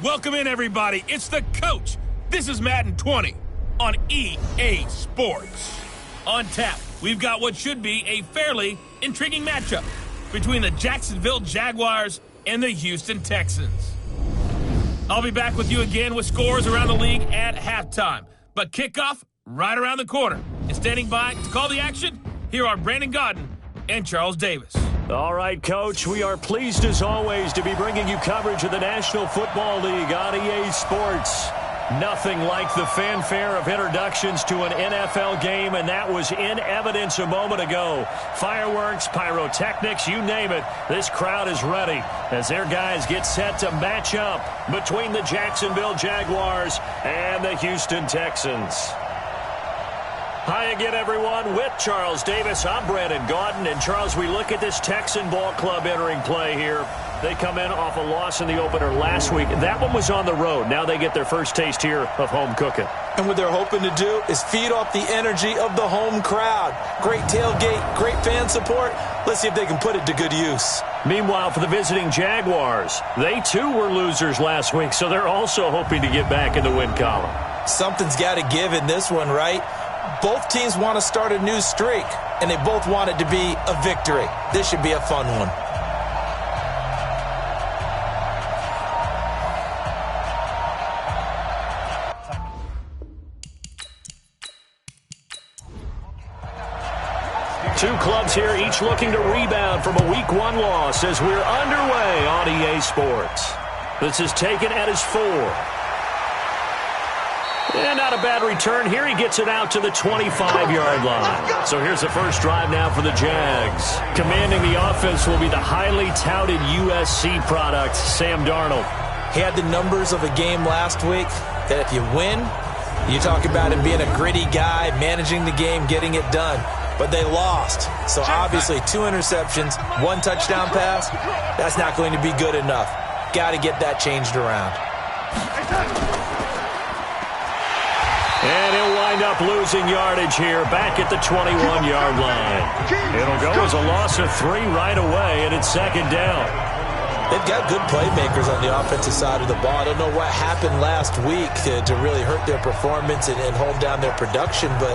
Welcome in, everybody. It's the coach. This is Madden 20 on EA Sports. On tap, we've got what should be a fairly intriguing matchup between the Jacksonville Jaguars and the Houston Texans. I'll be back with you again with scores around the league at halftime. But kickoff right around the corner. And standing by to call the action, here are Brandon Godden and Charles Davis. All right, Coach, we are pleased as always to be bringing you coverage of the National Football League on EA Sports. Nothing like the fanfare of introductions to an NFL game, and that was in evidence a moment ago. Fireworks, pyrotechnics, you name it. This crowd is ready as their guys get set to match up between the Jacksonville Jaguars and the Houston Texans. Hi again, everyone. With Charles Davis, I'm Brandon Godden. And, Charles, we look at this Texan ball club entering play here. They come in off a loss in the opener last week. That one was on the road. Now they get their first taste here of home cooking. And what they're hoping to do is feed off the energy of the home crowd. Great tailgate, great fan support. Let's see if they can put it to good use. Meanwhile, for the visiting Jaguars, they too were losers last week, so they're also hoping to get back in the win column. Something's got to give in this one, right? Both teams want to start a new streak, and they both want it to be a victory. This should be a fun one. Two clubs here, each looking to rebound from a Week 1 loss as we're underway on EA Sports. This is taken at his 4. And not a bad return here. He gets it out to the 25-yard line. So here's the first drive now for the Jags. Commanding the offense will be the highly touted USC product, Sam Darnold. He had the numbers of a game last week that if you win, you talk about him being a gritty guy, managing the game, getting it done. But they lost. So obviously 2 interceptions, 1 touchdown pass, that's not going to be good enough. Got to get that changed around. And he'll wind up losing yardage here back at the 21-yard line. It'll go as a loss of 3 right away, and it's second down. They've got good playmakers on the offensive side of the ball. I don't know what happened last week to really hurt their performance and hold down their production, but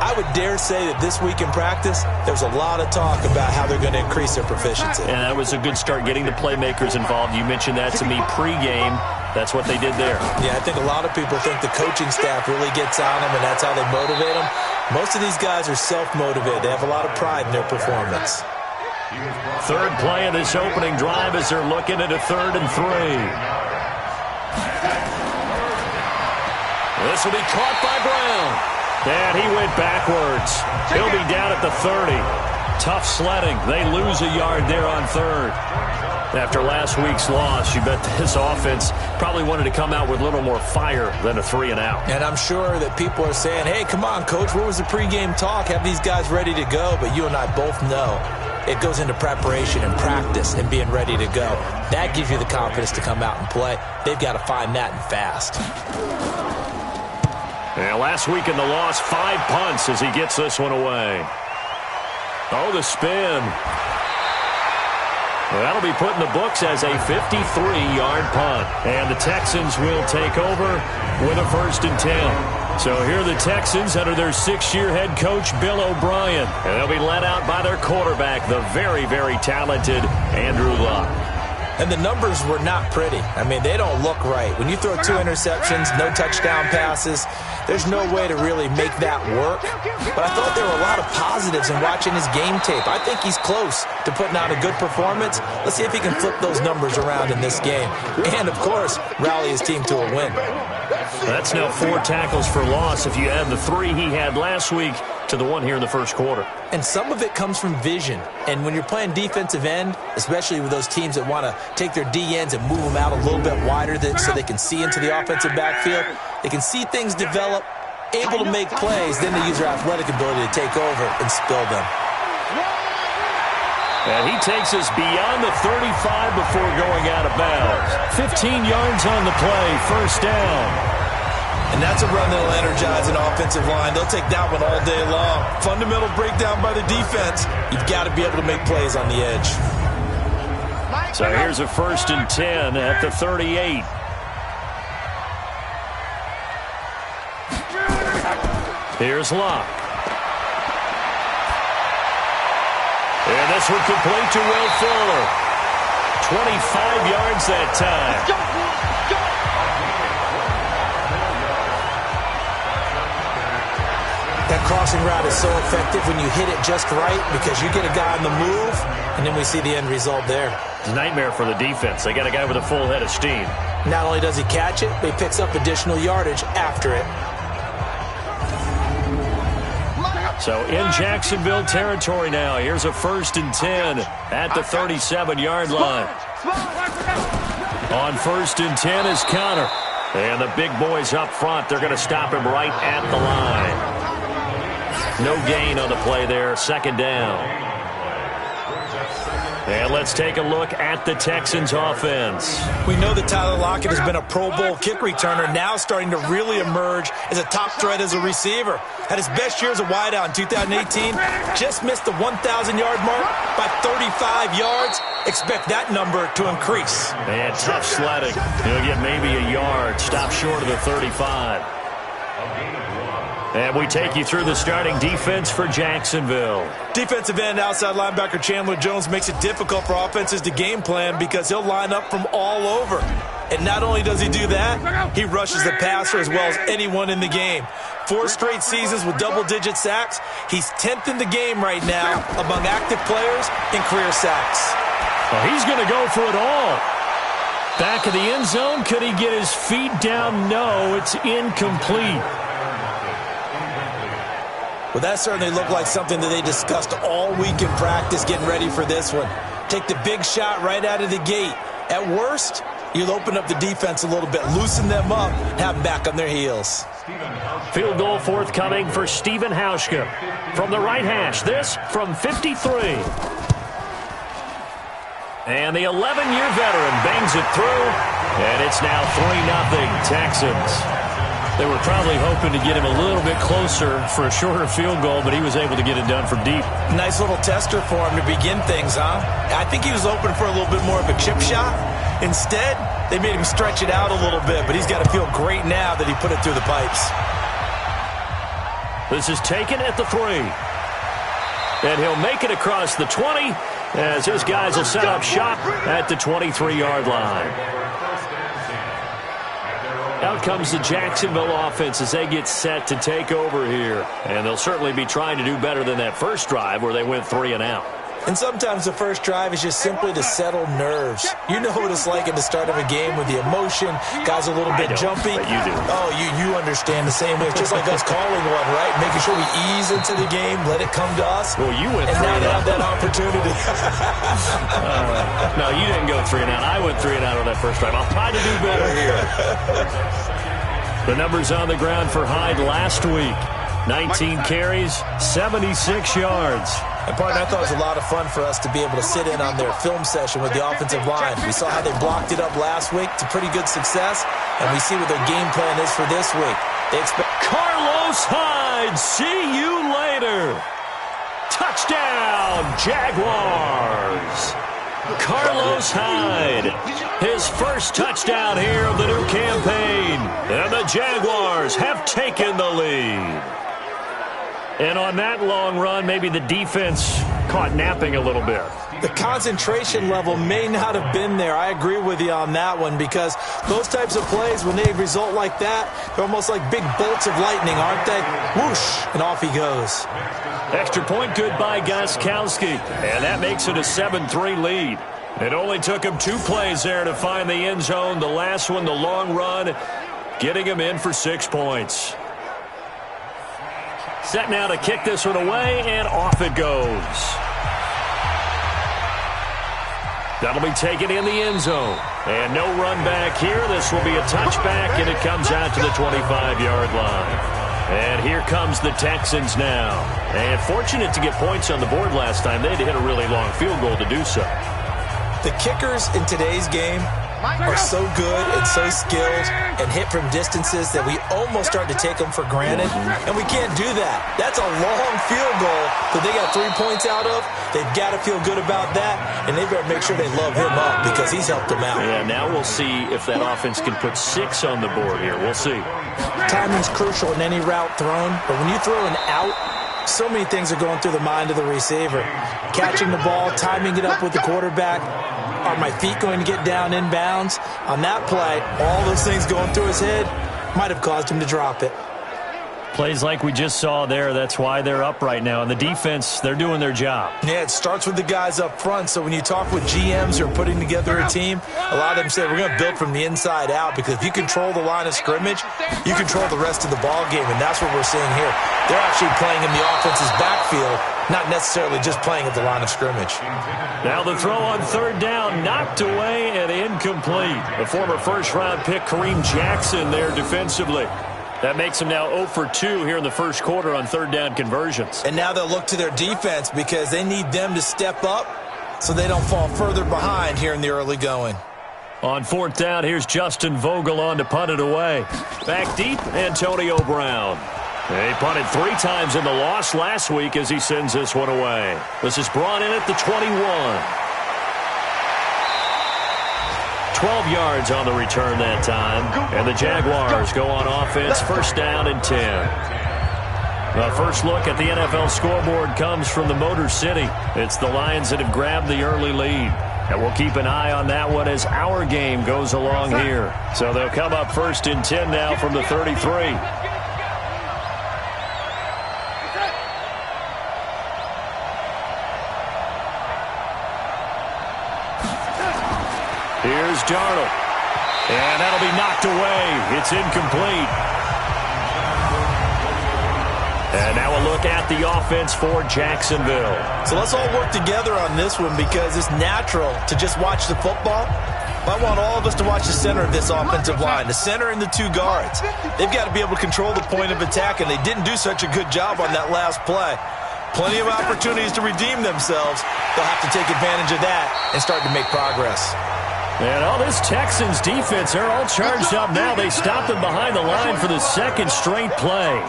I would dare say that this week in practice, there's a lot of talk about how they're going to increase their proficiency. And that was a good start getting the playmakers involved. You mentioned that to me pregame. That's what they did there. Yeah, I think a lot of people think the coaching staff really gets on them, and that's how they motivate them. Most of these guys are self-motivated. They have a lot of pride in their performance. Third play of this opening drive as they're looking at a 3rd and 3. This will be caught by Brown. And he went backwards. He'll be down at the 30. Tough sledding. They lose a yard there on 3rd. After last week's loss, you bet this offense probably wanted to come out with a little more fire than a 3 and out. And I'm sure that people are saying, hey, come on, Coach, where was the pregame talk? Have these guys ready to go? But you and I both know it goes into preparation and practice and being ready to go. That gives you the confidence to come out and play. They've got to find that and fast. And last week in the loss, 5 punts as he gets this one away. Oh, the spin. That'll be put in the books as a 53-yard punt. And the Texans will take over with a 1st and 10. So here are the Texans under their 6th-year head coach, Bill O'Brien. And they'll be led out by their quarterback, the very, very talented Andrew Luck. And the numbers were not pretty. I mean, they don't look right. When you throw 2 interceptions, no touchdown passes, there's no way to really make that work. But I thought there were a lot of positives in watching his game tape. I think he's close to putting out a good performance. Let's see if he can flip those numbers around in this game. And, of course, rally his team to a win. That's now 4 tackles for loss if you add the 3 he had last week to the 1 here in the first quarter. And some of it comes from vision. And when you're playing defensive end, especially with those teams that want to take their D-ends and move them out a little bit wider so they can see into the offensive backfield, they can see things develop, able to make plays, then they use their athletic ability to take over and spill them. And he takes us beyond the 35 before going out of bounds. 15 yards on the play, 1st down. And that's a run that'll energize an offensive line. They'll take that one all day long. Fundamental breakdown by the defense. You've got to be able to make plays on the edge. So here's a 1st and 10 at the 38. Here's Locke. And this one complete to Will Fuller. 25 yards that time. That crossing route is so effective when you hit it just right because you get a guy on the move, and then we see the end result there. It's a nightmare for the defense. They got a guy with a full head of steam. Not only does he catch it, but he picks up additional yardage after it. So in Jacksonville territory now. Here's a 1st and 10 at the 37-yard line. On 1st and 10 is Connor. And the big boys up front, they're going to stop him right at the line. No gain on the play there, 2nd down. And let's take a look at the Texans offense. We know that Tyler Lockett has been a Pro Bowl kick returner, now starting to really emerge as a top threat as a receiver. Had his best year as a wideout in 2018. Just missed the 1,000-yard mark by 35 yards. Expect that number to increase. And tough sledding. He'll get maybe a yard. Stop short of the 35. And we take you through the starting defense for Jacksonville. Defensive end outside linebacker Chandler Jones makes it difficult for offenses to game plan because he'll line up from all over. And not only does he do that, he rushes the passer as well as anyone in the game. 4 straight seasons with double-digit sacks. He's 10th in the game right now among active players in career sacks. Well, he's going to go for it all. Back of the end zone. Could he get his feet down? No, it's incomplete. Well, that certainly looked like something that they discussed all week in practice getting ready for this one. Take the big shot right out of the gate. At worst, you'll open up the defense a little bit, loosen them up, have them back on their heels. Field goal forthcoming for Stephen Hauschka. From the right hash, this from 53. And the 11-year veteran bangs it through, and it's now 3-0 Texans. They were probably hoping to get him a little bit closer for a shorter field goal, but he was able to get it done from deep. Nice little tester for him to begin things, huh? I think he was hoping for a little bit more of a chip shot. Instead, they made him stretch it out a little bit, but he's got to feel great now that he put it through the pipes. This is taken at the 3. And he'll make it across the 20 as his guys will set up shop at the 23-yard line. Out comes the Jacksonville offense as they get set to take over here. And they'll certainly be trying to do better than that first drive where they went 3 and out. And sometimes the first drive is just simply to settle nerves. You know what it's like at the start of a game with the emotion. Guys a little bit jumpy. But you do. Oh, you understand the same way. It's just like us calling one, right? Making sure we ease into the game, let it come to us. Well, you went 3 and now and they out. have that opportunity. No, you didn't go 3 and out. I went 3 and out on that first drive. I'll try to do better here. The numbers on the ground for Hyde last week. 19 carries, 76 yards. And, partner, I thought it was a lot of fun for us to be able to sit in on their film session with the offensive line. We saw how they blocked it up last week to pretty good success, and we see what their game plan is for this week. They expect Carlos Hyde, see you later. Touchdown, Jaguars. Carlos Hyde, his first touchdown here of the new campaign. And the Jaguars have taken the lead. And on that long run, maybe the defense caught napping a little bit. The concentration level may not have been there. I agree with you on that one because those types of plays, when they result like that, they're almost like big bolts of lightning, aren't they? Whoosh, and off he goes. Extra point good by Gostkowski. And that makes it a 7-3 lead. It only took him 2 plays there to find the end zone. The last one, the long run, getting him in for 6 points. Set now to kick this one away, and off it goes. That'll be taken in the end zone. And no run back here. This will be a touchback, and it comes out to the 25-yard line. And here comes the Texans now. And fortunate to get points on the board last time. They had to hit a really long field goal to do so. The kickers in today's game are so good and so skilled and hit from distances that we almost start to take them for granted, and we can't do that. That's a long field goal that they got 3 points out of. They've got to feel good about that, and they better make sure they love him up because he's helped them out. Yeah, now we'll see if that offense can put 6 on the board here. We'll see. Timing's crucial in any route thrown, but when you throw an out, so many things are going through the mind of the receiver. Catching the ball, timing it up with the quarterback. Are my feet going to get down inbounds? On that play, all those things going through his head might have caused him to drop it. Plays like we just saw there, that's why they're up right now. And the defense, they're doing their job. Yeah, it starts with the guys up front. So when you talk with GMs who are putting together a team, a lot of them say we're going to build from the inside out, because if you control the line of scrimmage, you control the rest of the ball game, and that's what we're seeing here. They're actually playing in the offense's backfield, not necessarily just playing at the line of scrimmage. Now the throw on third down, knocked away and incomplete. The former first-round pick Kareem Jackson there defensively. That makes them now 0 for 2 here in the first quarter on third down conversions. And now they'll look to their defense because they need them to step up so they don't fall further behind here in the early going. On fourth down, here's Justin Vogel on to punt it away. Back deep, Antonio Brown. He punted 3 times in the loss last week as he sends this one away. This is brought in at the 21. 12 yards on the return that time. And the Jaguars go on offense, first down and 10. The first look at the NFL scoreboard comes from the Motor City. It's the Lions that have grabbed the early lead. And we'll keep an eye on that one as our game goes along here. So they'll come up first and 10 now from the 33. Here's Darnold. And that'll be knocked away. It's incomplete. And now a look at the offense for Jacksonville. So let's all work together on this one because it's natural to just watch the football. But I want all of us to watch the center of this offensive line, the center and the 2 guards. They've got to be able to control the point of attack, and they didn't do such a good job on that last play. Plenty of opportunities to redeem themselves. They'll have to take advantage of that and start to make progress. And all this Texans defense, they're all charged up now. They stopped them behind the line for the second straight play.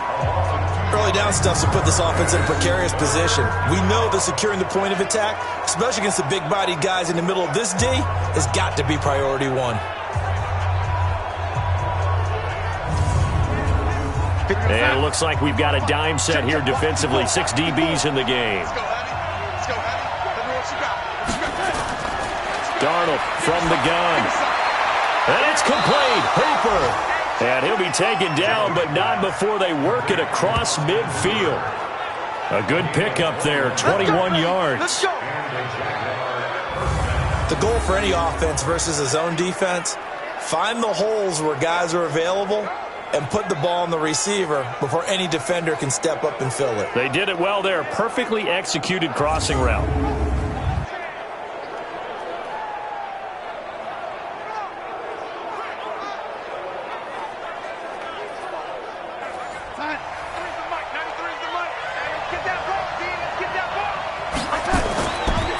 Early down stuff to put this offense in a precarious position. We know that securing the point of attack, especially against the big-bodied guys in the middle of this D, has got to be priority 1. And it looks like we've got a dime set here defensively. 6 DBs in the game. Darnold from the gun. And it's complete. Hooper. And he'll be taken down, but not before they work it across midfield. A good pickup there, 21 yards. The goal for any offense versus his own defense, find the holes where guys are available and put the ball on the receiver before any defender can step up and fill it. They did it well there. Perfectly executed crossing route.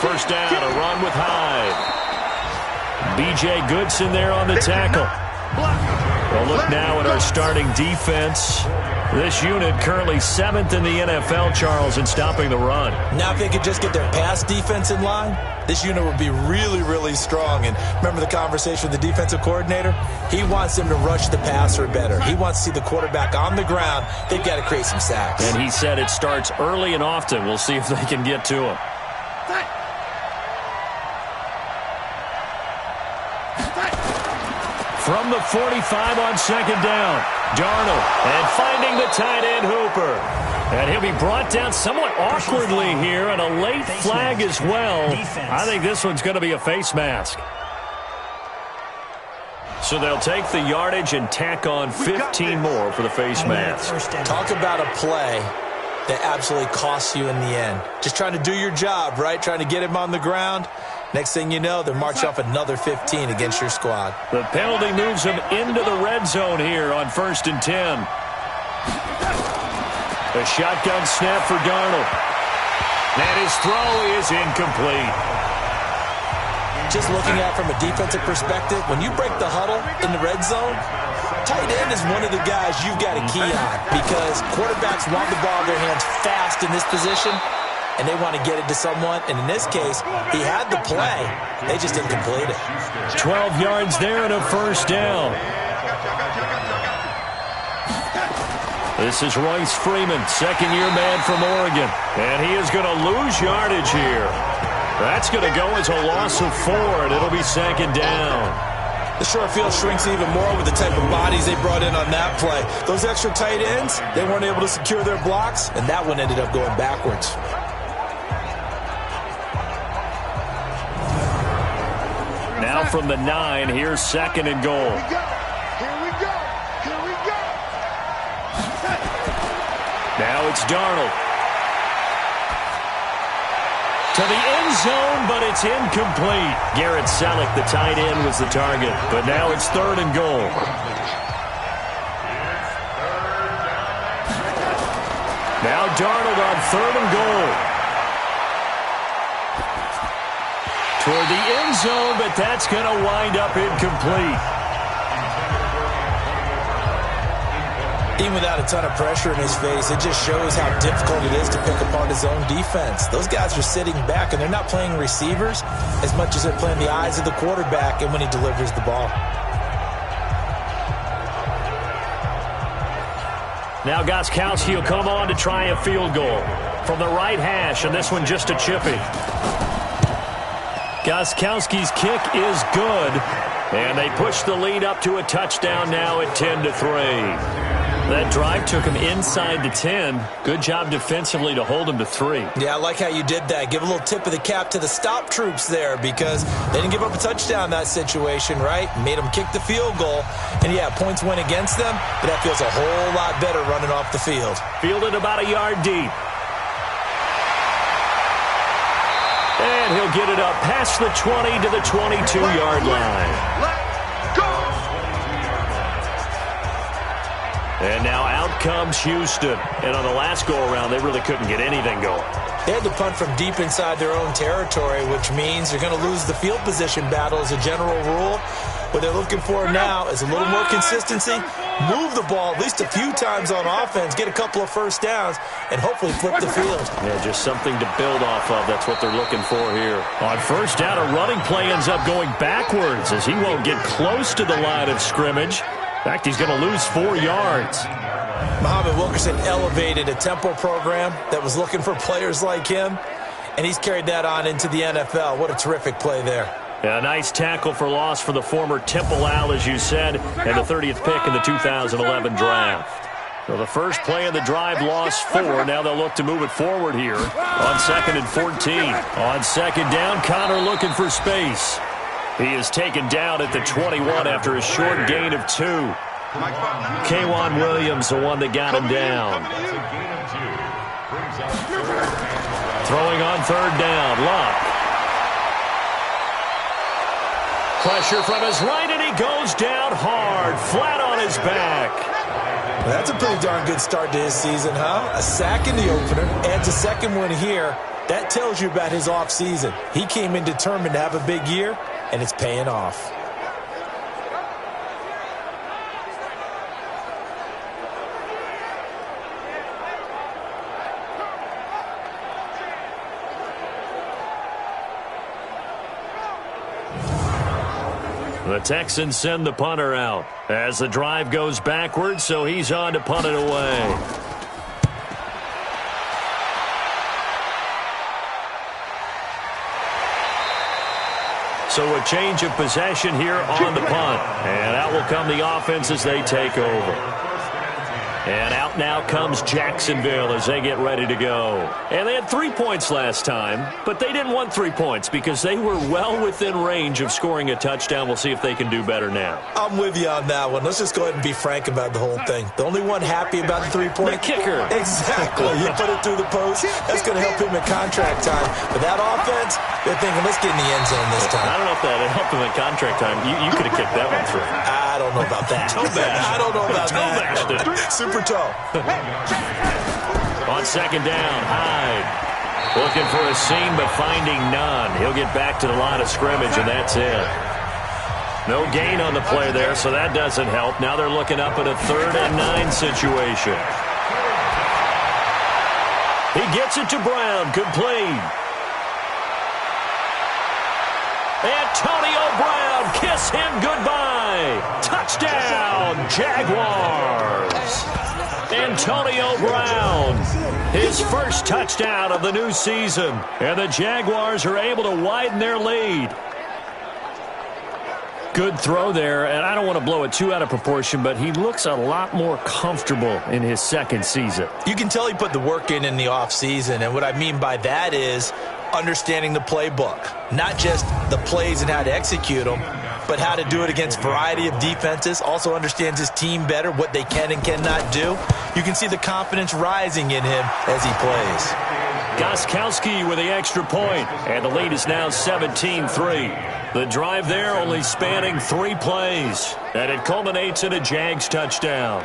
First down, a run with Hyde. B.J. Goodson there on the tackle. We'll look now at our starting defense. This unit currently 7th in the NFL, Charles, in stopping the run. Now if they could just get their pass defense in line, this unit would be really, really strong. And remember the conversation with the defensive coordinator? He wants them to rush the passer better. He wants to see the quarterback on the ground. They've got to create some sacks. And he said it starts early and often. We'll see if they can get to him. From the 45 on second down, Darnold, and finding the tight end Hooper. And he'll be brought down somewhat awkwardly here, and a late flag as well. I think this one's going to be a face mask. So they'll take the yardage and tack on 15 more for the face mask. Talk about a play that absolutely costs you in the end. Just trying to do your job, right? Trying to get him on the ground. Next thing you know, they're marching off another 15 against your squad. The penalty moves him into the red zone here on 1st and 10. A shotgun snap for Darnold. And his throw is incomplete. just looking at it from a defensive perspective, when you break the huddle in the red zone, tight end is one of the guys you've got to key on because quarterbacks want the ball in their hands fast in this position, and they want to get it to someone. And in this case, he had the play. They just didn't complete it. 12 yards there and a first down. This is Royce Freeman, second-year man from Oregon. And he is going to lose yardage here. That's going to go as a loss of 4, and it'll be second down. The short field shrinks even more with the type of bodies they brought in on that play. Those extra tight ends, they weren't able to secure their blocks, and that one ended up going backwards. Now from the 9, here's second and goal. Now it's Darnold. To the end zone, but it's incomplete. Garrett Selleck, the tight end, was the target. But now it's third and goal. Now Darnold on third and goal. Toward the end zone, but that's going to wind up incomplete. Even without a ton of pressure in his face, it just shows how difficult it is to pick apart his own defense. Those guys are sitting back, and they're not playing receivers as much as they're playing the eyes of the quarterback and when he delivers the ball. Now Gostkowski will come on to try a field goal from the right hash, and this one just a chippy. Gostkowski's kick is good, and they push the lead up to a touchdown now at 10-3. That drive took him inside the 10. Good job defensively to hold him to 3. Yeah, I like how you did that. Give a little tip of the cap to the stop troops there because they didn't give up a touchdown in that situation, right? Made them kick the field goal. And, yeah, points went against them, but that feels a whole lot better running off the field. Fielded about a yard deep. And he'll get it up past the 20 to the 22-yard line. And now out comes Houston. And on the last go-around, they really couldn't get anything going. They had to punt from deep inside their own territory, which means they're going to lose the field position battle as a general rule. What they're looking for now is a little more consistency, move the ball at least a few times on offense, get a couple of first downs, and hopefully flip the field. Yeah, just something to build off of. That's what they're looking for here. On first down, a running play ends up going backwards as he won't get close to the line of scrimmage. In fact, he's going to lose 4 yards. Muhammad Wilkerson elevated a tempo program that was looking for players like him, and he's carried that on into the NFL. What a terrific play there. Yeah, a nice tackle for loss for the former Temple Owl, as you said, and the 30th pick in the 2011 draft. So the first play of the drive lost 4. Now they'll look to move it forward here on 2nd and 14. On second down, Connor looking for space. He is taken down at the 21 after a short gain of 2. K'Wan Williams, the one that got him down. Throwing on third down, Luck. Pressure from his right, and he goes down hard, flat on his back. Well, that's a pretty darn good start to his season, huh? A sack in the opener, adds a second one here. That tells you about his offseason. He came in determined to have a big year, and it's paying off. The Texans send the punter out as the drive goes backwards, so he's on to punt it away. So a change of possession here on the punt. And out will come the offense as they take over. And out now comes Jacksonville as they get ready to go. And they had 3 points last time, but they didn't want 3 points because they were well within range of scoring a touchdown. We'll see if they can do better now. I'm with you on that one. Let's just go ahead and be frank about the whole thing. The only one happy about the 3-point? The kicker. Exactly. You put it through the post. That's going to help him at contract time. But that offense, they're thinking, let's get in the end zone this time. I don't know if that helped him at contract time. You could have kicked that one through. I don't know about that. I don't know about that. Super toe. On second down, Hyde. Looking for a seam, but finding none. He'll get back to the line of scrimmage, and that's it. No gain on the play there, so that doesn't help. Now they're looking up at a 3rd and 9 situation. He gets it to Brown, complete. Antonio Brown, kiss him goodbye. Touchdown, Jaguars. Antonio Brown, his first touchdown of the new season. And the Jaguars are able to widen their lead. Good throw there, and I don't want to blow it too out of proportion, but he looks a lot more comfortable in his second season. You can tell he put the work in the offseason, and what I mean by that is understanding the playbook. Not just the plays and how to execute them, but how to do it against a variety of defenses. Also understands his team better, what they can and cannot do. You can see the confidence rising in him as he plays. Gostkowski with the extra point, and the lead is now 17-3. The drive there only spanning 3 plays, and it culminates in a Jags touchdown.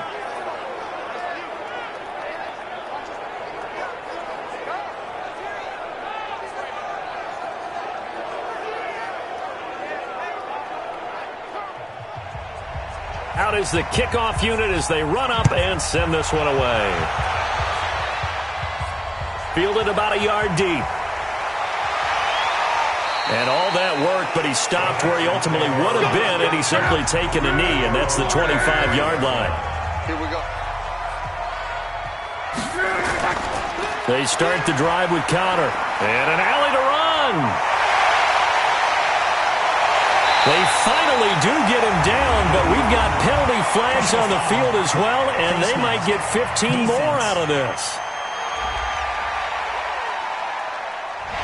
Out is the kickoff unit as they run up and send this one away. Fielded about a yard deep. And all that work, but he stopped where he ultimately would have been, and he's simply taken a knee, and that's the 25-yard line. Here we go. They start the drive with Connor. And an alley to run. They finally do get him down, but we've got penalty flags on the field as well, and they might get 15 more out of this.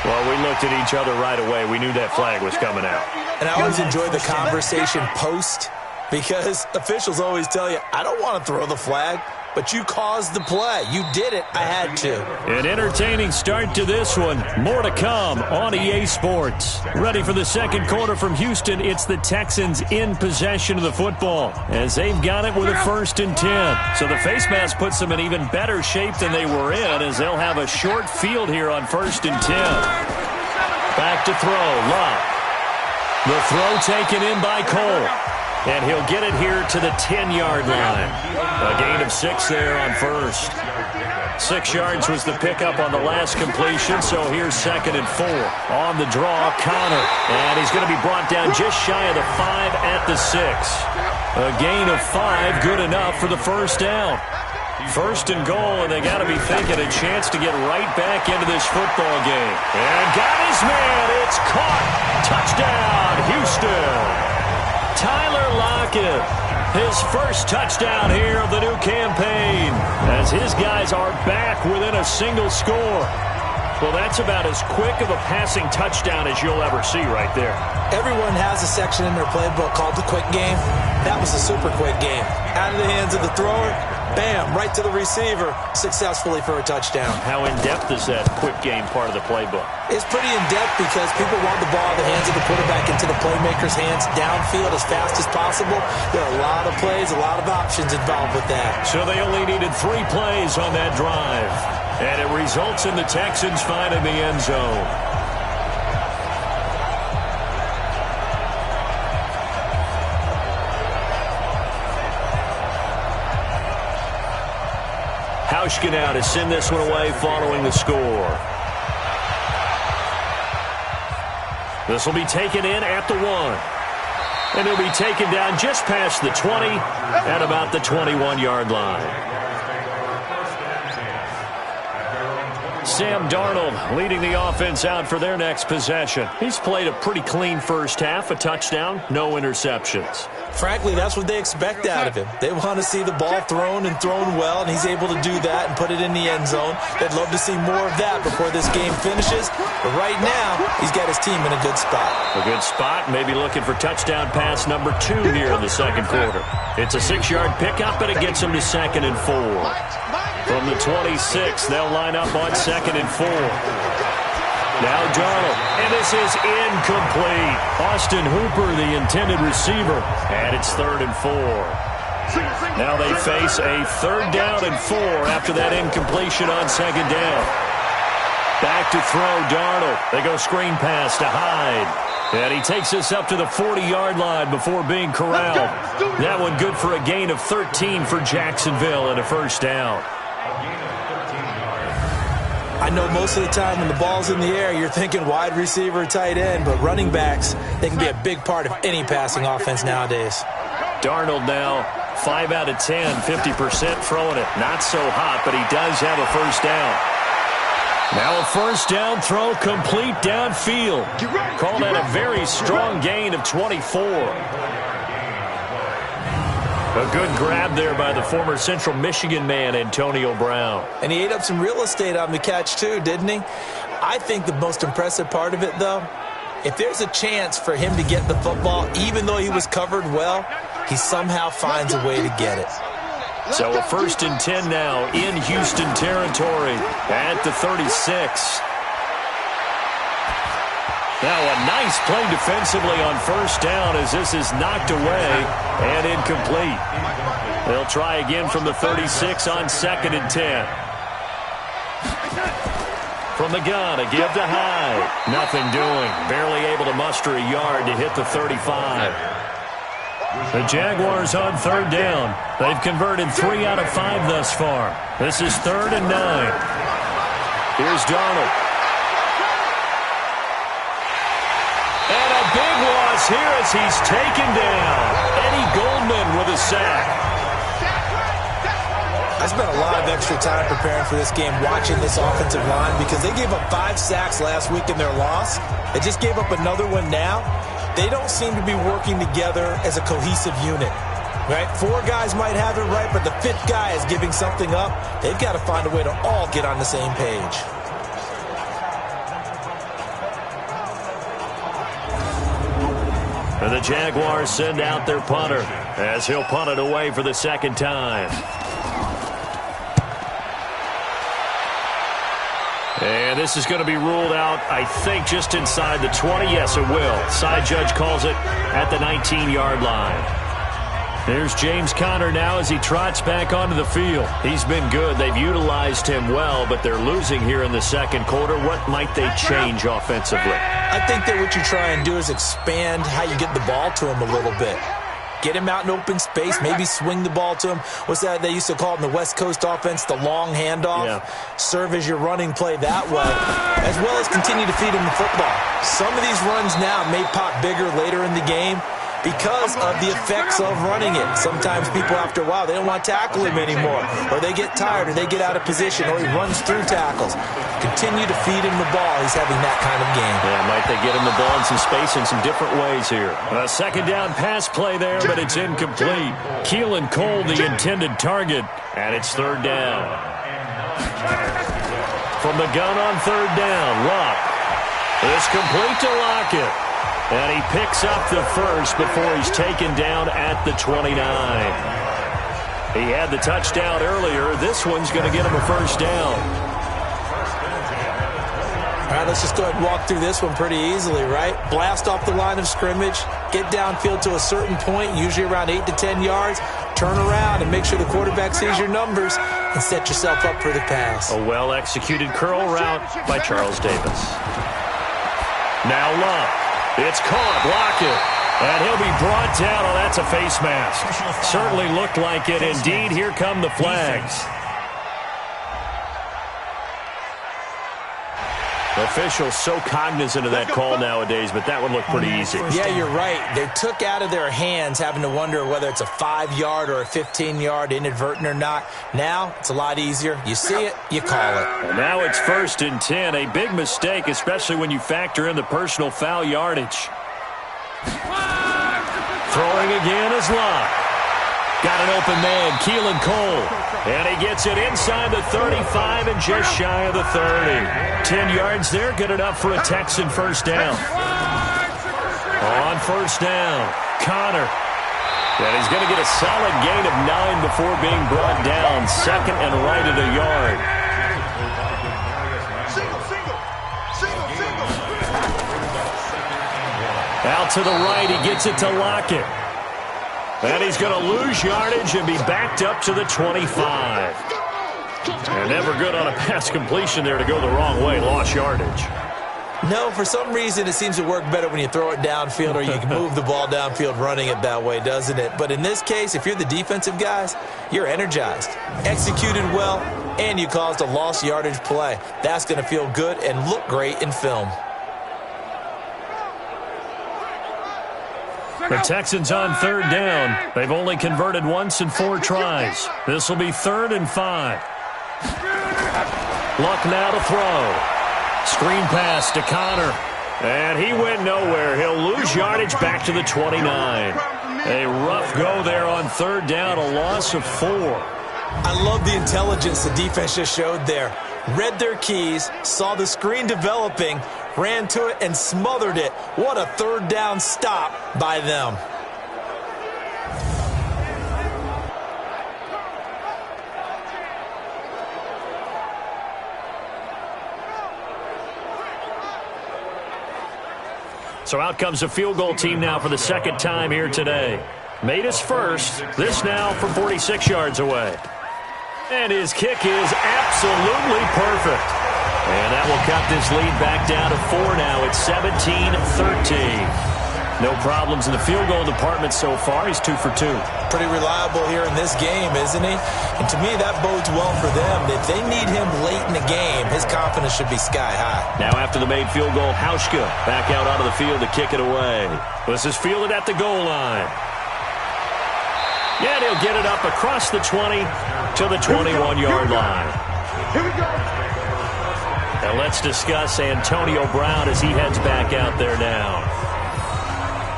Well, we looked at each other right away. We knew that flag was coming out. And I always enjoy the conversation post, because officials always tell you, I don't want to throw the flag, but you caused the play. You did it. I had to. An entertaining start to this one. More to come on EA Sports. Ready for the second quarter from Houston. It's the Texans in possession of the football as they've got it with a 1st and 10. So the face mask puts them in even better shape than they were in, as they'll have a short field here on 1st and 10. Back to throw. Love. The throw taken in by Cole. And he'll get it here to the 10-yard line. A gain of 6 there on 1st. 6 yards was the pickup on the last completion, so here's 2nd and 4. On the draw, Connor. And he's going to be brought down just shy of the 5 at the 6. A gain of 5, good enough for the 1st down. 1st and goal, and they got to be thinking a chance to get right back into this football game. And got his man. It's caught. Touchdown, Houston. Tyler Lockett, his first touchdown here of the new campaign, as his guys are back within a single score. Well, that's about as quick of a passing touchdown as you'll ever see right there. Everyone has a section in their playbook called the quick game. That was a super quick game. Out of the hands of the thrower, bam, right to the receiver, successfully for a touchdown. How in-depth is that quick game part of the playbook? It's pretty in-depth because people want the ball in the hands of the quarterback into the playmaker's hands downfield as fast as possible. There are a lot of plays, a lot of options involved with that. So they only needed 3 plays on that drive. And it results in the Texans finding the end zone. Hauschka now to send this one away following the score. This will be taken in at the 1. And it'll be taken down just past the 20 at about the 21-yard line. Sam Darnold leading the offense out for their next possession. He's played a pretty clean first half, a touchdown, no interceptions. Frankly, that's what they expect out of him. They want to see the ball thrown and thrown well, and he's able to do that and put it in the end zone. They'd love to see more of that before this game finishes. But right now, he's got his team in a good spot. A good spot, maybe looking for touchdown pass number 2 here in the second quarter. It's a 6-yard pickup, and it gets him to 2nd and 4. From the 26, they'll line up on 2nd and 4. Now Darnold, and this is incomplete. Austin Hooper, the intended receiver, and it's 3rd and 4. Now they face a 3rd down and 4 after that incompletion on 2nd down. Back to throw, Darnold. They go screen pass to Hyde. And he takes us up to the 40-yard line before being corralled. That one good for a gain of 13 for Jacksonville and a first down. I know most of the time when the ball's in the air, you're thinking wide receiver, tight end, but running backs, they can be a big part of any passing offense nowadays. Darnold now, 5 out of 10, 50% throwing it. Not so hot, but he does have a first down. Now a first down throw complete downfield. Called that a very strong gain of 24. A good grab there by the former Central Michigan man, Antonio Brown. And he ate up some real estate on the catch too, didn't he? I think the most impressive part of it, though, if there's a chance for him to get the football, even though he was covered well, he somehow finds a way to get it. So a 1st and 10 now in Houston territory at the 36. Now a nice play defensively on first down as this is knocked away and incomplete. They'll try again from the 36 on 2nd and 10. From the gun, a give to Hyde. Nothing doing. Barely able to muster a yard to hit the 35. The Jaguars on 3rd down. They've converted 3 out of 5 thus far. This is 3rd and 9. Here's Darnold. And a big loss here as he's taken down. Eddie Goldman with a sack. I spent a lot of extra time preparing for this game, watching this offensive line, because they gave up 5 sacks last week in their loss. They just gave up another one now. They don't seem to be working together as a cohesive unit, right? 4 guys might have it right, but the 5th guy is giving something up. They've got to find a way to all get on the same page. And the Jaguars send out their punter as he'll punt it away for the 2nd time. And this is going to be ruled out, I think, just inside the 20. Yes, it will. Side judge calls it at the 19-yard line. There's James Conner now as he trots back onto the field. He's been good. They've utilized him well, but they're losing here in the 2nd quarter. What might they change offensively? I think that what you try and do is expand how you get the ball to him a little bit. Get him out in open space, maybe swing the ball to him. What's that they used to call it in the West Coast offense, the long handoff? Yeah. Serve as your running play that way, as well as continue to feed him the football. Some of these runs now may pop bigger later in the game because of the effects of running it. Sometimes people, after a while, they don't want to tackle him anymore, or they get tired, or they get out of position, or he runs through tackles. Continue to feed him the ball. He's having that kind of game. Yeah, might they get him the ball in some space in some different ways here. A 2nd down pass play there, but it's incomplete. Keelan Cole, the intended target, and it's 3rd down. From the gun on 3rd down, Luck. It's complete to Lockett. And he picks up the first before he's taken down at the 29. He had the touchdown earlier. This one's going to get him a first down. All right, let's just go ahead and walk through this one pretty easily, right? Blast off the line of scrimmage, get downfield to a certain point, usually around 8 to 10 yards, turn around and make sure the quarterback sees your numbers and set yourself up for the pass. A well-executed curl route by Charles Davis. Now Luck. It's caught, Lockett, and he'll be brought down. Oh, that's a face mask. Certainly looked like it. Indeed, here come the flags. Officials so cognizant of that call nowadays, but that one looked pretty easy. Yeah, you're right. They took out of their hands having to wonder whether it's a 5-yard or a 15-yard, inadvertent or not. Now, it's a lot easier. You see it, you call it. And now it's 1st and 10. A big mistake, especially when you factor in the personal foul yardage. Throwing again is Locke. Got an open man, Keelan Cole. And he gets it inside the 35 and just shy of the 30. 10 yards there, good enough for a Texan first down. On first down, Conner. And he's going to get a solid gain of 9 before being brought down. 2nd and right at a yard. Out to the right, he gets it to Lockett. And he's going to lose yardage and be backed up to the 25. And Never good on a pass completion there to go the wrong way. Lost yardage. No, for some reason it seems to work better when you throw it downfield or you can move the ball downfield running it that way, doesn't it? But in this case, if you're the defensive guys, you're energized, executed well, and you caused a lost yardage play. That's going to feel good and look great in film. The Texans on third down. They've only converted once in 4 tries. This will be 3rd and 5. Luck now to throw. Screen pass to Connor. And he went nowhere. He'll lose yardage back to the 29. A rough go there on 3rd down, a loss of 4. I love the intelligence the defense just showed there. Read their keys, saw the screen developing, ran to it and smothered it. What a 3rd down stop by them. So out comes a field goal team now for the 2nd time here today. Made his first. This now from 46 yards away. And his kick is absolutely perfect. And that will cut this lead back down to 4 now. It's 17-13. No problems in the field goal department so far. He's 2 for 2. Pretty reliable here in this game, isn't he? And to me, that bodes well for them. If they need him late in the game, his confidence should be sky high. Now after the made field goal, Hauschka back out onto the field to kick it away. This is fielded at the goal line. Yeah, he'll get it up across the 20 to the 21-yard line. Here we go. Now let's discuss Antonio Brown as he heads back out there now.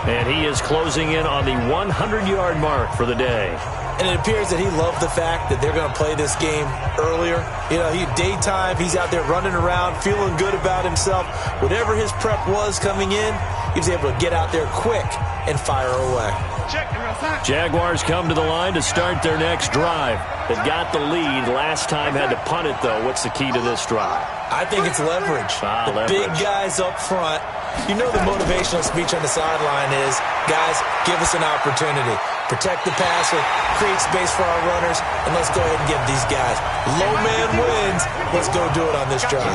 And he is closing in on the 100-yard mark for the day. And it appears that he loved the fact that they're going to play this game earlier. You know, daytime, he's out there running around, feeling good about himself. Whatever his prep was coming in, he was able to get out there quick and fire away. Jaguars come to the line to start their next drive. They've got the lead. Last time had to punt it, though. What's the key to this drive? I think it's leverage. Big guys up front. You know the motivational speech on the sideline is, guys, give us an opportunity. Protect the passer, create space for our runners, and let's go ahead and give these guys. Low man wins. Let's go do it on this drive.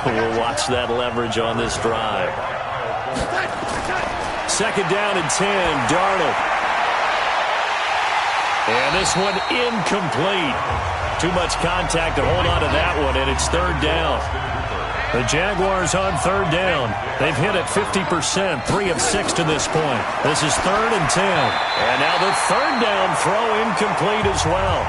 We'll watch that leverage on this drive. 2nd down and 10, Darnold. And this one incomplete. Too much contact to hold on to that one, and it's 3rd down. The Jaguars on 3rd down. They've hit it 50%, 3 of 6 to this point. This is 3rd and 10. And now the 3rd down throw incomplete as well.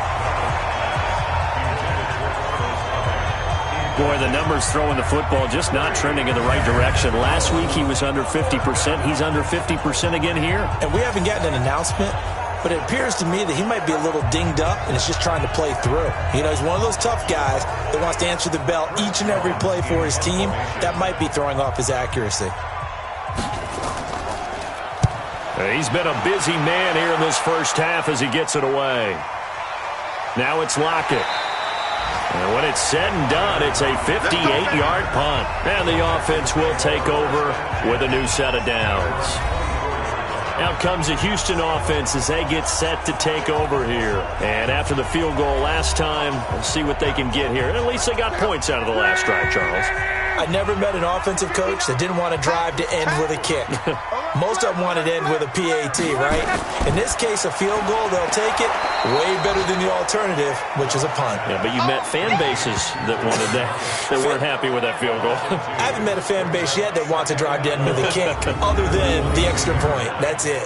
Boy, the numbers throwing the football just not trending in the right direction. Last week he was under 50%. He's under 50% again here. And we haven't gotten an announcement, but it appears to me that he might be a little dinged up and is just trying to play through. You know, he's one of those tough guys that wants to answer the bell each and every play for his team. That might be throwing off his accuracy. He's been a busy man here in this first half as he gets it away. Now it's Lockett. And when it's said and done, it's a 58-yard punt. And the offense will take over with a new set of downs. Out comes the Houston offense as they get set to take over here. And after the field goal last time, we'll see what they can get here. And at least they got points out of the last drive, Charles. I never met an offensive coach that didn't want to drive to end with a kick. Most of them wanted to end with a PAT, right? In this case, a field goal, they'll take it way better than the alternative, which is a punt. Yeah, but you met fan bases that wanted that, that weren't happy with that field goal. I haven't met a fan base yet that wants to drive to end with a kick, other than the extra point. That's it.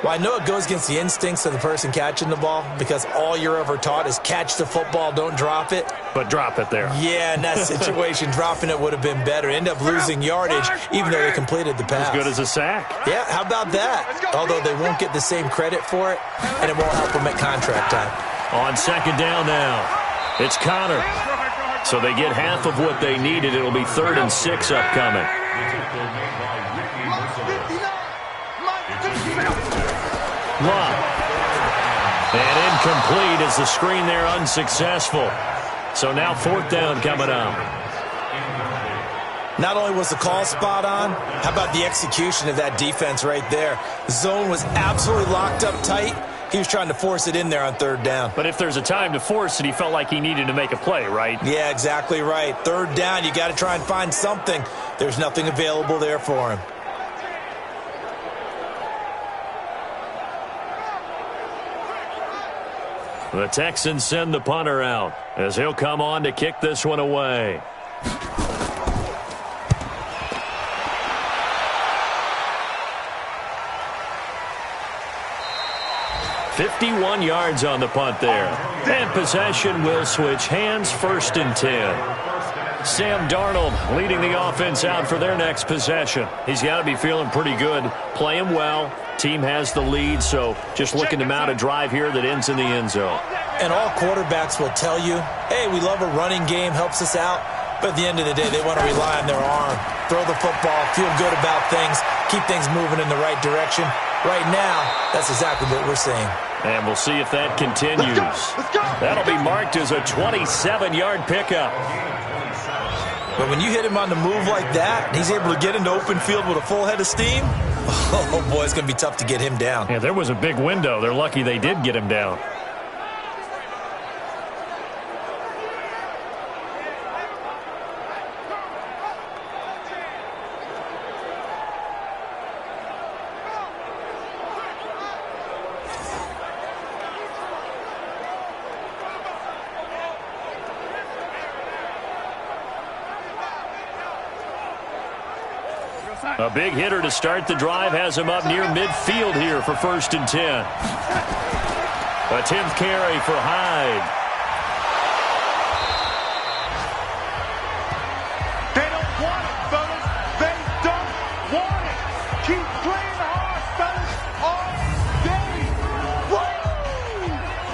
Well, I know it goes against the instincts of the person catching the ball because all you're ever taught is catch the football, don't drop it. But drop it there. Yeah, in that situation, dropping it would have been better. End up losing yardage, even though they completed the pass. As good as a sack. Yeah, how about that? Although they won't get the same credit for it, and it won't help them at contract time. On 2nd down now, it's Connor. So they get half of what they needed. It'll be 3rd and 6 upcoming. Love. And incomplete as the screen there unsuccessful. So now 4th down coming up. Not only was the call spot on, how about the execution of that defense right there? Zone was absolutely locked up tight, He was trying to force it in there on third down. But if there's a time to force it, he felt like he needed to make a play, right? Yeah, exactly right. Third down, you got to try and find something. There's nothing available there for him. The Texans send the punter out as he'll come on to kick this one away. 51 yards on the punt there. And possession will switch hands, 1st and 10. Sam Darnold leading the offense out for their next possession. He's got to be feeling pretty good, playing well. Team has the lead, so just looking to mount a drive here that ends in the end zone. And all quarterbacks will tell you, hey, we love a running game, helps us out. But at the end of the day, they want to rely on their arm, throw the football, feel good about things, keep things moving in the right direction. Right now, that's exactly what we're seeing. And we'll see if that continues. Let's go. That'll be marked as a 27-yard pickup. But when you hit him on the move like that, and he's able to get into open field with a full head of steam, oh boy, it's going to be tough to get him down. Yeah, there was a big window. They're lucky they did get him down. A big hitter to start the drive has him up near midfield here for 1st and 10. A 10th carry for Hyde. They don't want it, fellas. They don't want it. Keep playing hard, fellas, all day. Woo!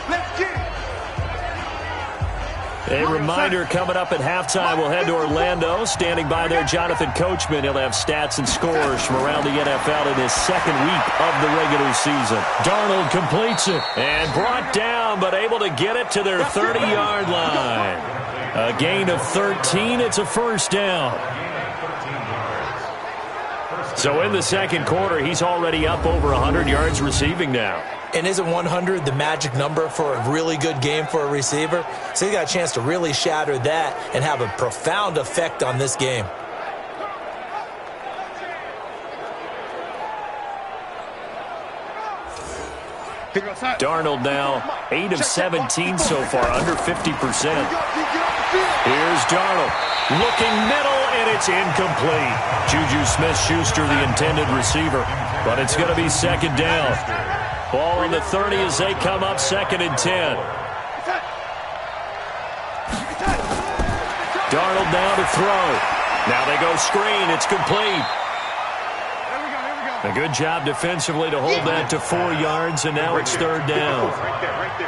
Let's get it. A reminder coming up at halftime, we'll head to Orlando. Standing by there, Jonathan Coachman. He'll have stats and scores from around the NFL in his 2nd week of the regular season. Darnold completes it and brought down, but able to get it to their 30-yard line. A gain of 13. It's a 1st down. So in the 2nd quarter, he's already up over 100 yards receiving now. And isn't 100 the magic number for a really good game for a receiver? So he got a chance to really shatter that and have a profound effect on this game. Darnold now 8 of 17 so far, under 50%. Here's Darnold. Looking middle, and it's incomplete. Juju Smith-Schuster, the intended receiver. But it's going to be 2nd down. Ball on the 30 as they come up 2nd and 10. Darnold now to throw. Now they go screen. It's complete. A good job defensively to hold that to 4 yards, and now it's 3rd down.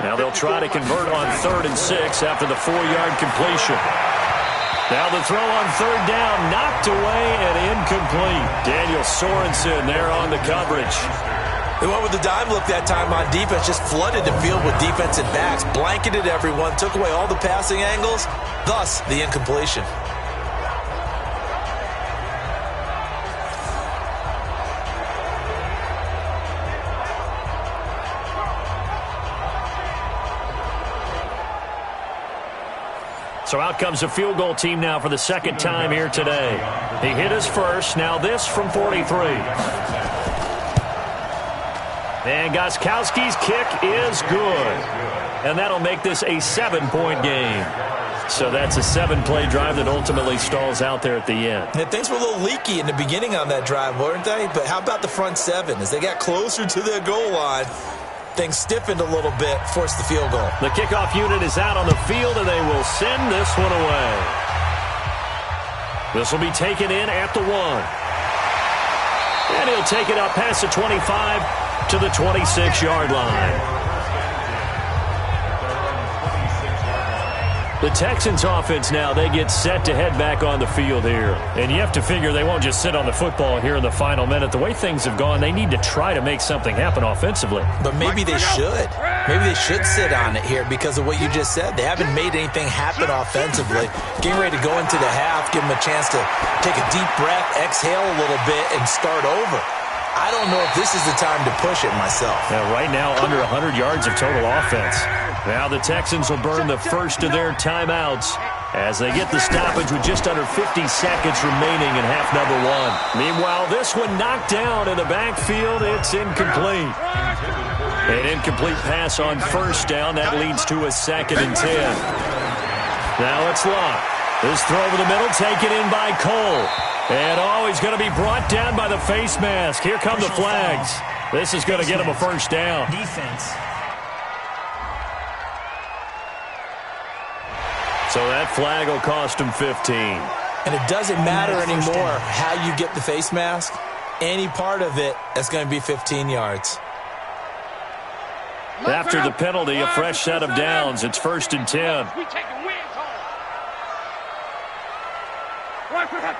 Now they'll try to convert on 3rd and 6 after the 4-yard completion. Now the throw on 3rd down, knocked away and incomplete. Daniel Sorensen there on the coverage. They went with the dive look that time on defense, just flooded the field with defensive backs, blanketed everyone, took away all the passing angles, thus the incompletion. So out comes the field goal team now for the 2nd time here today. He hit his first, now this from 43. And Gostkowski's kick is good. And that'll make this a 7-point game. So that's a 7-play drive that ultimately stalls out there at the end. And things were a little leaky in the beginning on that drive, weren't they? But how about the front 7? As they got closer to their goal line, things stiffened a little bit, forced the field goal. The kickoff unit is out on the field, and they will send this one away. This will be taken in at the 1. And he'll take it up past the 25 to the 26-yard line. The Texans offense now, they get set to head back on the field here. And you have to figure they won't just sit on the football here in the final minute. The way things have gone, they need to try to make something happen offensively. But maybe they should. Maybe they should sit on it here because of what you just said. They haven't made anything happen offensively. Getting ready to go into the half, give them a chance to take a deep breath, exhale a little bit, and start over. I don't know if this is the time to push it myself. Now, right now, under 100 yards of total offense. Now the Texans will burn the first of their timeouts as they get the stoppage with just under 50 seconds remaining in half number one. Meanwhile, this one knocked down in the backfield. It's incomplete. An incomplete pass on first down. That leads to a 2nd and 10. Now it's Locke. This throw over the middle taken in by Cole. And he's going to be brought down by the face mask. Here come the flags. This is going to get him a first down. Defense. So that flag will cost him 15. And it doesn't matter anymore how you get the face mask. Any part of it is going to be 15 yards. After the penalty, a fresh set of downs. It's 1st and 10. We taking wins home. Right for that.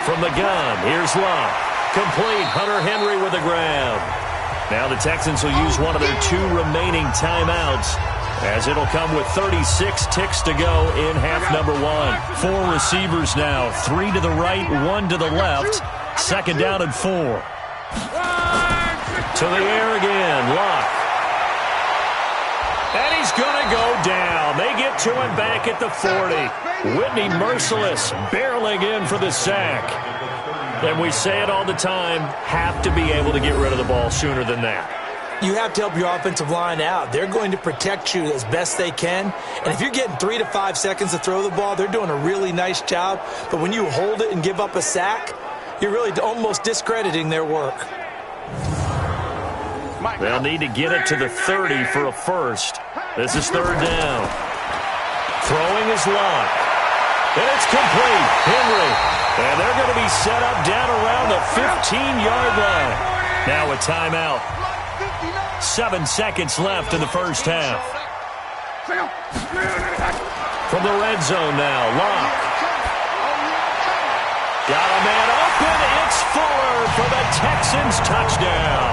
From the gun, here's Locke. Complete. Hunter Henry with the grab. Now the Texans will use one of their 2 remaining timeouts, as it'll come with 36 ticks to go in half number one. 4 receivers now, 3 to the right, 1 to the left. 2nd down and 4. To the air again, Locke. And he's going to go down. They get to him back at the 40. Whitney Merciless barreling in for the sack. And we say it all the time, have to be able to get rid of the ball sooner than that. You have to help your offensive line out. They're going to protect you as best they can. And if you're getting 3 to 5 seconds to throw the ball, they're doing a really nice job. But when you hold it and give up a sack, you're really almost discrediting their work. They'll need to get it to the 30 for a first. This is 3rd down. Throwing is Locke. And it's complete. Henry. And they're going to be set up down around the 15-yard line. Now a timeout. 7 seconds left in the first half. From the red zone now, Locke. Got a man open. It's Fuller for the Texans touchdown.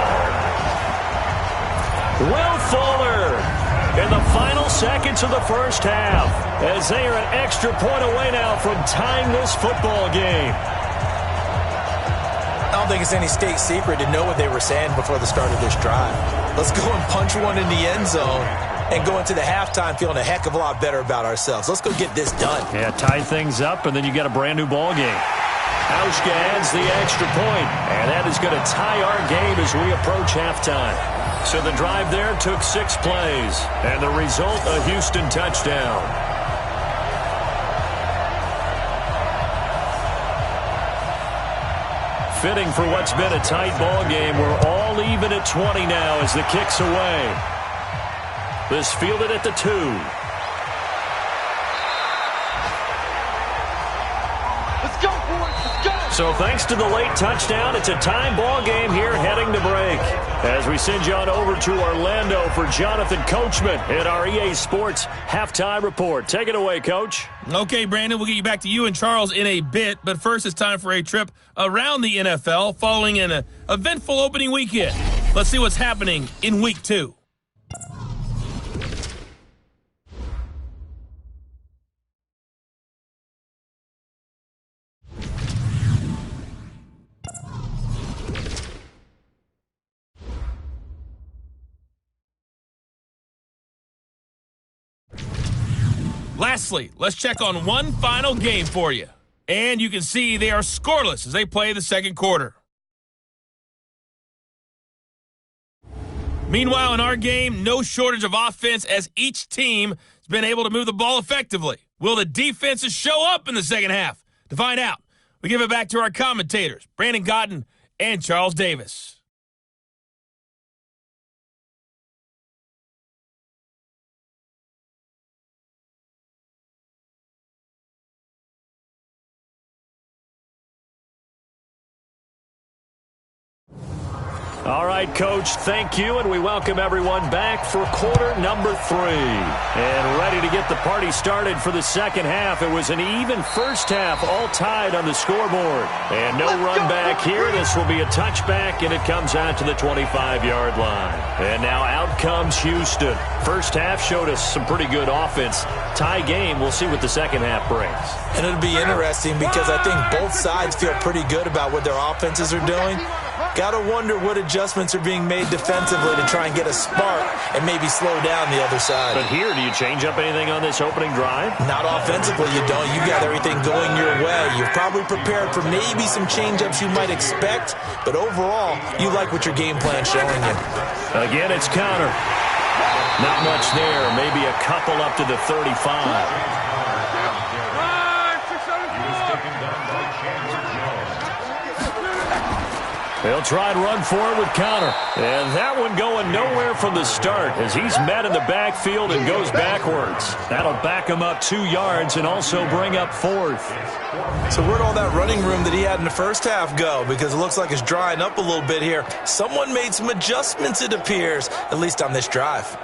Will Fuller in the final seconds of the first half, as they are an extra point away now from tying this football game. I don't think it's any state secret to know what they were saying before the start of this drive. Let's go and punch one in the end zone and go into the halftime feeling a heck of a lot better about ourselves. Let's go get this done. Yeah, tie things up, and then you get a brand new ball game. Hauschka adds the extra point, and that is going to tie our game as we approach halftime. So the drive there took 6 plays, and the result, a Houston touchdown. Fitting for what's been a tight ball game. We're all even at 20 now as the kick's away. This fielded at the 2. Let's go, boys. Let's go. So thanks to the late touchdown, it's a time ball game here heading to break. As we send you on over to Orlando for Jonathan Coachman at our EA Sports Halftime Report. Take it away, Coach. Okay, Brandon, we'll get you back to you and Charles in a bit, but first it's time for a trip around the NFL following an eventful opening weekend. Let's see what's happening in Week 2. Lastly, let's check on one final game for you. And you can see they are scoreless as they play the second quarter. Meanwhile, in our game, no shortage of offense as each team has been able to move the ball effectively. Will the defenses show up in the second half? To find out, we give it back to our commentators, Brandon Cotton and Charles Davis. All right, Coach, thank you, and we welcome everyone back for quarter number 3. And ready to get the party started for the second half. It was an even first half, all tied on the scoreboard. And no run back here. This will be a touchback, and it comes out to the 25-yard line. And now out comes Houston. First half showed us some pretty good offense. Tie game, we'll see what the second half brings. And it'll be interesting because I think both sides feel pretty good about what their offenses are doing. Got to wonder what adjustments are being made defensively to try and get a spark and maybe slow down the other side. But here, do you change up anything on this opening drive? Not offensively, you don't. You got everything going your way. You're probably prepared for maybe some change-ups you might expect, but overall, you like what your game plan's showing you. Again, it's counter. Not much there. Maybe a couple up to the 35. They'll try and run for it with counter. And that one going nowhere from the start as he's met in the backfield and goes backwards. That'll back him up 2 yards and also bring up 4th. So where'd all that running room that he had in the first half go? Because it looks like it's drying up a little bit here. Someone made some adjustments, it appears, at least on this drive.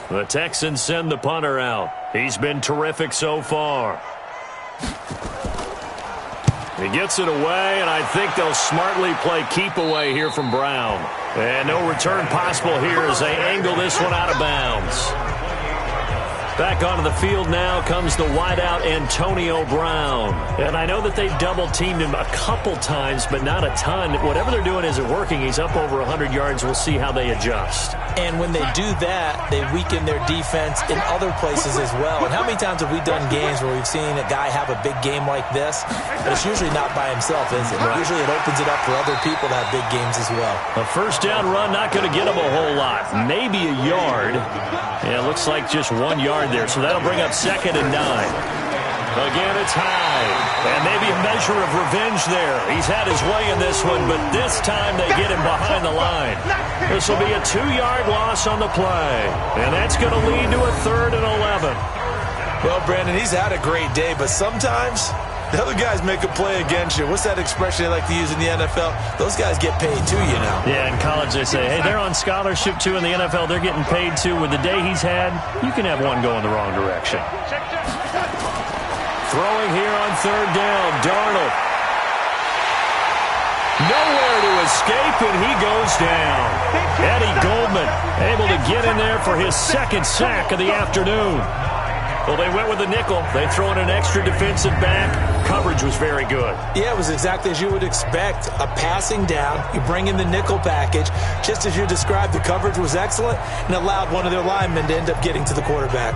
The Texans send the punter out. He's been terrific so far. He gets it away, and I think they'll smartly play keep away here from Brown. And no return possible here as they angle this one out of bounds. Back onto the field now comes the wideout Antonio Brown. And I know that they double-teamed him a couple times, but not a ton. Whatever they're doing isn't working. He's up over 100 yards. We'll see how they adjust. And when they do that, they weaken their defense in other places as well. And how many times have we done games where we've seen a guy have a big game like this? But it's usually not by himself, is it? Right. Usually it opens it up for other people to have big games as well. A first down run, not going to get him a whole lot. Maybe a yard. Yeah, it looks like just 1 yard there, so that'll bring up 2nd and 9. Again, it's high. And maybe a measure of revenge there. He's had his way in this one, but this time they get him behind the line. This will be a 2-yard loss on the play. And that's going to lead to a 3rd and 11. Well, Brandon, he's had a great day, but sometimes the other guys make a play against you. What's that expression they like to use in the NFL? Those guys get paid too, you know. Yeah, in college they say, hey, they're on scholarship too. In the NFL, they're getting paid too. With the day he's had, you can have one going the wrong direction. Throwing here on 3rd down, Darnold. Nowhere to escape, and he goes down. Eddie Goldman able to get in there for his 2nd sack of the afternoon. Well, they went with a nickel. They throw in an extra defensive back. Coverage was very good. Yeah, it was exactly as you would expect. A passing down. You bring in the nickel package. Just as you described, the coverage was excellent and allowed one of their linemen to end up getting to the quarterback.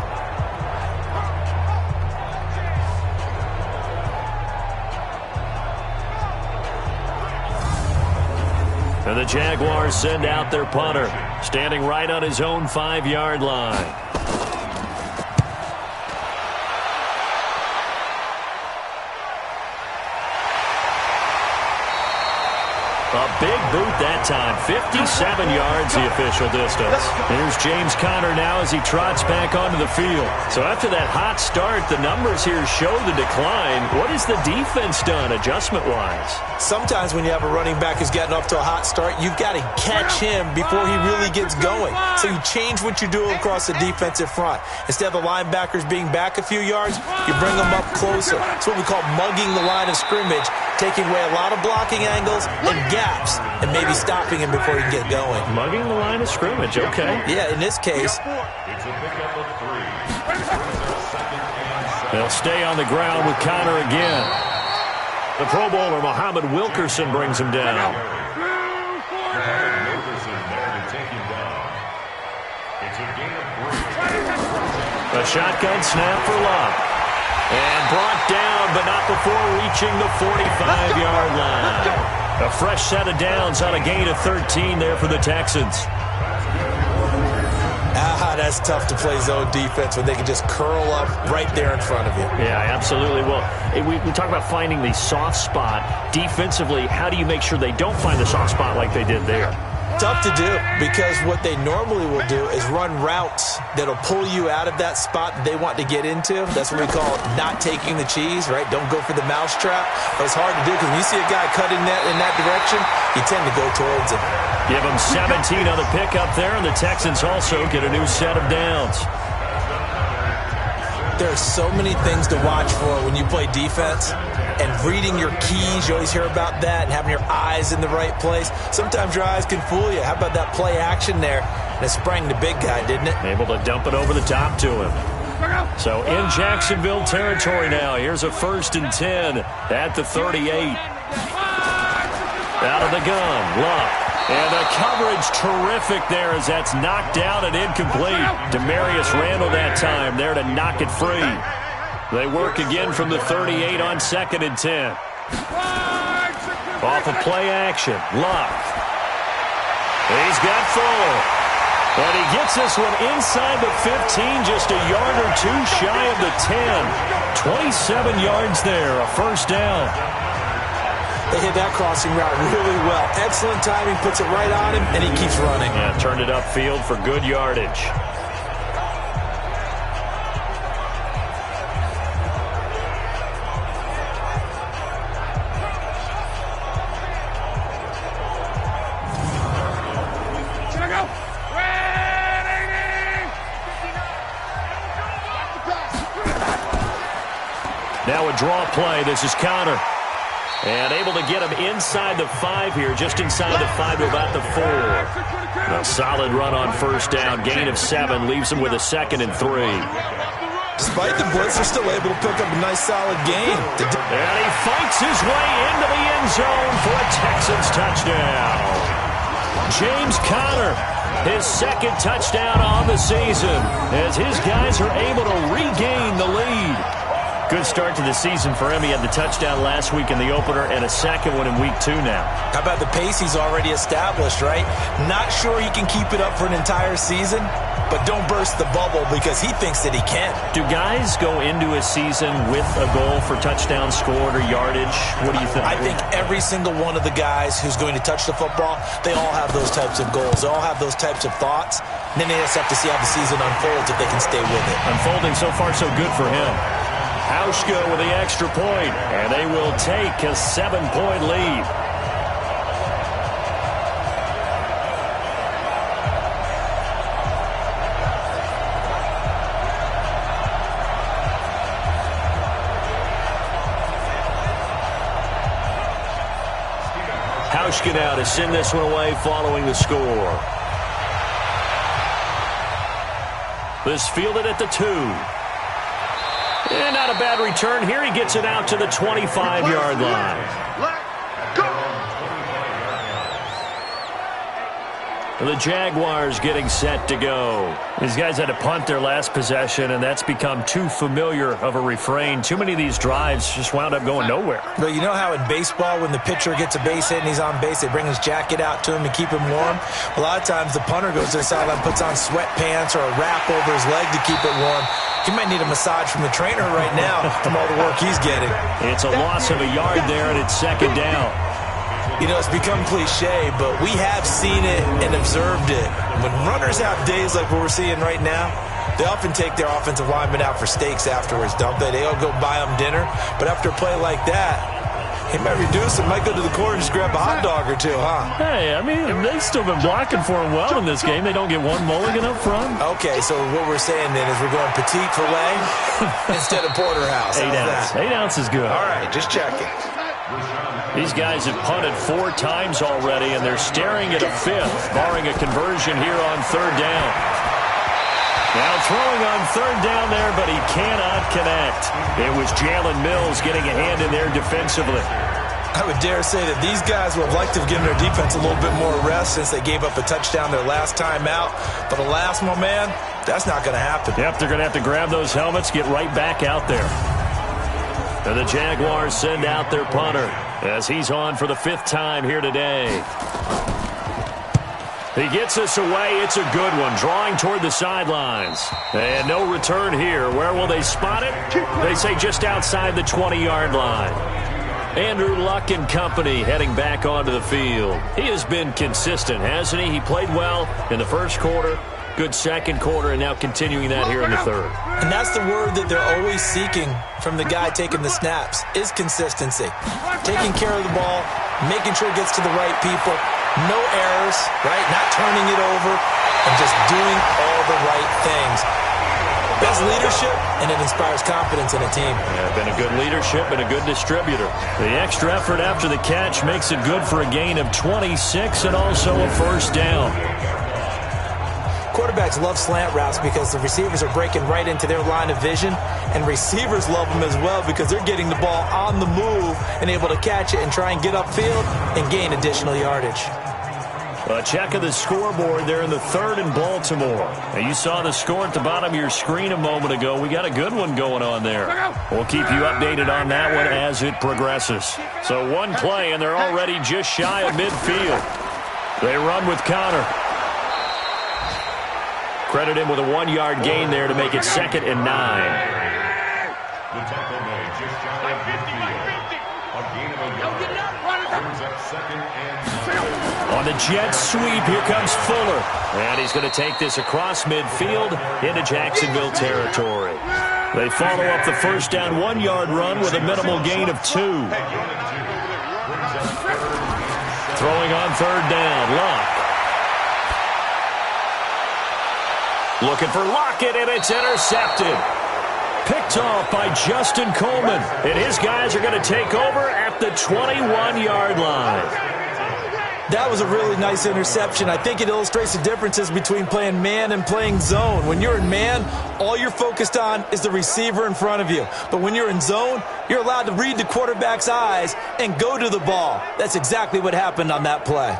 And the Jaguars send out their punter, standing right on his own 5-yard line. A big boot that time. 57 yards the official distance. Here's James Conner now as he trots back onto the field. So after that hot start, the numbers here show the decline. What has the defense done adjustment-wise? Sometimes when you have a running back who's getting off to a hot start, you've got to catch him before he really gets going. So you change what you do across the defensive front. Instead of the linebackers being back a few yards, you bring them up closer. It's what we call mugging the line of scrimmage, taking away a lot of blocking angles and gaps, and maybe stopping him before he can get going. Mugging the line of scrimmage, okay. Yeah, in this case. They'll stay on the ground with Conner again. The Pro Bowler, Muhammad Wilkerson, brings him down. A shotgun snap for Love. And brought down, but not before reaching the 45-yard line. A fresh set of downs on a gain of 13 there for the Texans. That's tough to play zone defense when they can just curl up right there in front of you. Yeah, absolutely. Well, we talk about finding the soft spot. Defensively, how do you make sure they don't find the soft spot like they did there? Tough to do, because what they normally will do is run routes that'll pull you out of that spot that they want to get into. That's what we call not taking the cheese, right? Don't go for the mousetrap. But it's hard to do because when you see a guy cutting that in that direction, you tend to go towards him. Give them 17 on the pickup there, and the Texans also get a new set of downs. There are so many things to watch for when you play defense, and reading your keys, you always hear about that, and having your eyes in the right place. Sometimes your eyes can fool you. How about that play action there? And it sprang the big guy, didn't it? Able to dump it over the top to him. So in Jacksonville territory now. Here's a 1st and 10 at the 38. Out of the gun, Luck. And the coverage terrific there as that's knocked down and incomplete. Demarius Randall that time there to knock it free. They work again from the 38 on 2nd and 10. Off of play action, Luck. He's got Fuller. And he gets this one inside the 15, just a yard or two shy of the 10. 27 yards there, a 1st down. They hit that crossing route really well. Excellent timing, puts it right on him, and he keeps running. Yeah, turned it upfield for good yardage. Now a draw play. This is Connor. And able to get him inside the 5 here, just inside the 5 to about the 4. A solid run on 1st down. Gain of 7 leaves him with a 2nd and 3. Despite the blitz, they're still able to pick up a nice solid gain. And he fights his way into the end zone for a Texans touchdown. James Conner, his 2nd touchdown on the season, as his guys are able to regain the lead. Good start to the season for him. He had the touchdown last week in the opener and a 2nd one in week 2 now. How about the pace he's already established, right? Not sure he can keep it up for an entire season, but don't burst the bubble because he thinks that he can. Do guys go into a season with a goal for touchdowns scored or yardage? What do you think? I think every single one of the guys who's going to touch the football, they all have those types of goals. They all have those types of thoughts. And then they just have to see how the season unfolds if they can stay with it. Unfolding so far so good for him. Hauschka with the extra point, and they will take a 7-point lead. Hauschka now to send this one away following the score. This fielded at the 2. And not a bad return here. He gets it out to the 25-yard line. The Jaguars getting set to go. These guys had to punt their last possession, and that's become too familiar of a refrain. Too many of these drives just wound up going nowhere. But you know how in baseball, when the pitcher gets a base hit and he's on base, they bring his jacket out to him and keep him warm? A lot of times the punter goes to the sideline, puts on sweatpants or a wrap over his leg to keep it warm. He might need a massage from the trainer right now from all the work he's getting. It's a loss of a yard there, and it's 2nd down. You know, it's become cliche, but we have seen it and observed it. When runners have days like what we're seeing right now, they often take their offensive linemen out for steaks afterwards, don't they? They all go buy them dinner. But after a play like that, he might reduce it, might go to the corner and just grab a hot dog or two, huh? Hey, I mean, they've still been blocking for him well in this game. They don't get one mulligan up front. Okay, so what we're saying then is we're going petite filet instead of porterhouse. 8 ounce. 8 ounce is good. All right, just checking. These guys have punted 4 times already, and they're staring at a 5th, barring a conversion here on 3rd down. Now throwing on 3rd down there, but he cannot connect. It was Jalen Mills getting a hand in there defensively. I would dare say that these guys would have liked to have given their defense a little bit more rest since they gave up a touchdown their last time out. But alas, my man, that's not going to happen. Yep, they're going to have to grab those helmets, get right back out there. And the Jaguars send out their punter as he's on for the 5th time here today. He gets this away. It's a good one, drawing toward the sidelines. And no return here. Where will they spot it? They say just outside the 20-yard line. Andrew Luck and company heading back onto the field. He has been consistent, hasn't he? He played well in the first quarter, good second quarter, and now continuing that here in the third. And that's the word that they're always seeking from the guy taking the snaps, is consistency. Taking care of the ball, making sure it gets to the right people, no errors, right? Not turning it over, and just doing all the right things. That's leadership, and it inspires confidence in a team. Yeah, been a good leadership and a good distributor. The extra effort after the catch makes it good for a gain of 26 and also a first down. Quarterbacks love slant routes because the receivers are breaking right into their line of vision, and receivers love them as well because they're getting the ball on the move and able to catch it and try and get upfield and gain additional yardage. A check of the scoreboard there in the third in Baltimore. Now, you saw the score at the bottom of your screen a moment ago. We got a good one going on there. We'll keep you updated on that one as it progresses. So one play, and they're already just shy of midfield. They run with Connor. Credit him with a 1-yard gain there to make it 2nd and 9. The tackle made just shy of midfield. A gain of a yard. Brings up 2nd and 9. On the jet sweep, here comes Fuller. And he's going to take this across midfield into Jacksonville territory. They follow up the first down 1-yard run with a minimal gain of 2. Throwing on third down, Luck. Looking for Lockett, and it's intercepted. Picked off by Justin Coleman. And his guys are going to take over at the 21-yard line. That was a really nice interception. I think it illustrates the differences between playing man and playing zone. When you're in man, all you're focused on is the receiver in front of you. But when you're in zone, you're allowed to read the quarterback's eyes and go to the ball. That's exactly what happened on that play.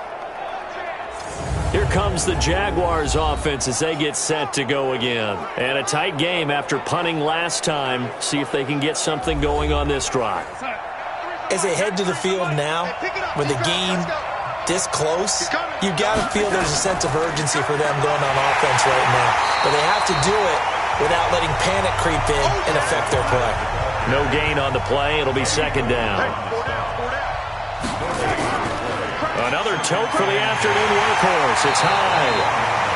Here comes the Jaguars offense as they get set to go again. And a tight game after punting last time. See if they can get something going on this drive. As they head to the field now, with the game this close, you got to feel there's a sense of urgency for them going on offense right now. But they have to do it without letting panic creep in and affect their play. No gain on the play. It'll be 2nd down. Another tote for the afternoon workhorse. It's high.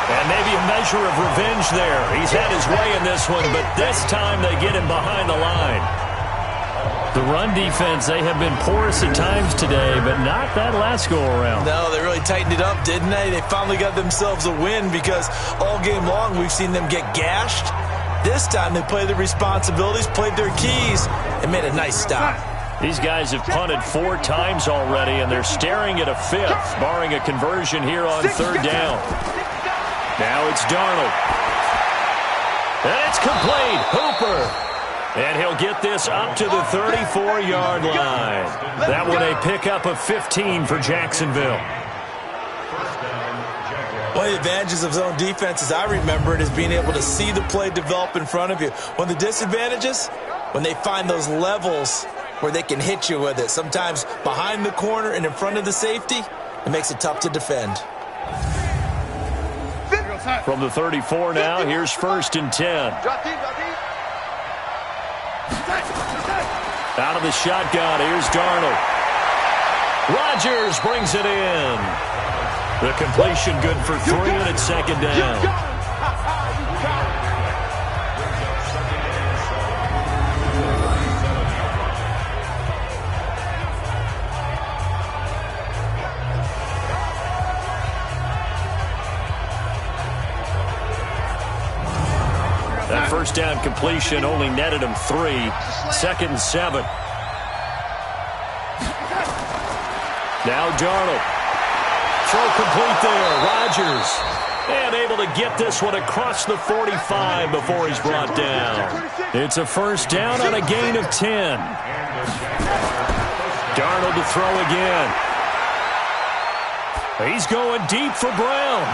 And maybe a measure of revenge there. He's had his way in this one, but this time they get him behind the line. The run defense, they have been porous at times today, but not that last go-around. No, they really tightened it up, didn't they? They finally got themselves a win because all game long we've seen them get gashed. This time they played their responsibilities, played their keys, and made a nice stop. These guys have punted 4 times already, and they're staring at a 5th, barring a conversion here on third down. Now it's Darnold. And it's complete. Hooper. And he'll get this up to the 34-yard line. That one a pickup of 15 for Jacksonville. One of the advantages of zone defense, as I remember it, is being able to see the play develop in front of you. One of the disadvantages, when they find those levels where they can hit you with it. Sometimes behind the corner and in front of the safety, it makes it tough to defend. From the 34 now, here's 1st and 10. Out of the shotgun, here's Darnold. Rodgers brings it in. The completion good for 3, and it's 2nd down. That first down completion only netted him 3. 2nd and 7. Now Darnold. Throw complete there. Rodgers. And able to get this one across the 45 before he's brought down. It's a first down on a gain of 10. Darnold to throw again. He's going deep for Brown.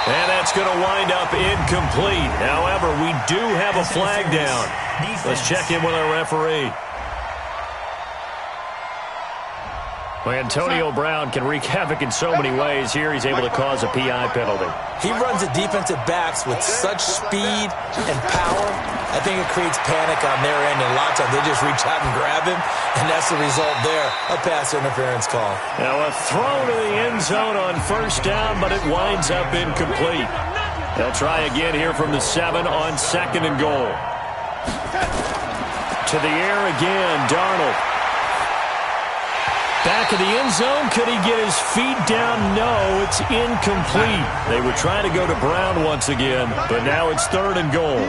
And that's going to wind up incomplete. However, we do have a flag down. Let's check in with our referee. Well, Antonio Brown can wreak havoc in so many ways. Here he's able to cause a PI penalty. He runs the defensive backs with such speed and power. I think it creates panic on their end, and a lot of times they just reach out and grab him, and that's the result there, a pass interference call. Now a throw to the end zone on first down, but it winds up incomplete. They'll try again here from the 7 on 2nd and goal. To the air again, Darnold. Back of the end zone. Could he get his feet down? No, it's incomplete. They were trying to go to Brown once again, but now it's 3rd and goal.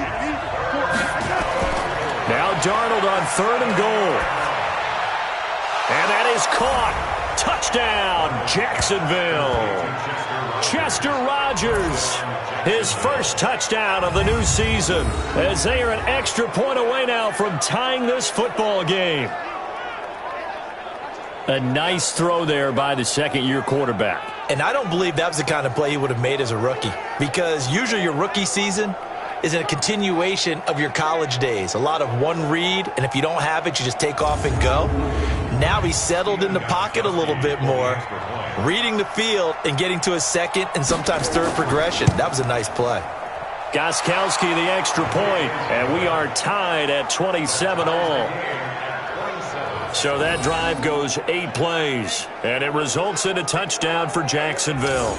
Now Darnold on 3rd and goal. And that is caught. Touchdown, Jacksonville. Chester Rogers, his first touchdown of the new season, as they are an extra point away now from tying this football game. A nice throw there by the second-year quarterback. And I don't believe that was the kind of play he would have made as a rookie, because usually your rookie season is a continuation of your college days. A lot of one read, and if you don't have it, you just take off and go. Now he's settled in the pocket a little bit more, reading the field and getting to his second and sometimes third progression. That was a nice play. Gostkowski the extra point, and we are tied at 27 all. So that drive goes 8 plays, and it results in a touchdown for Jacksonville.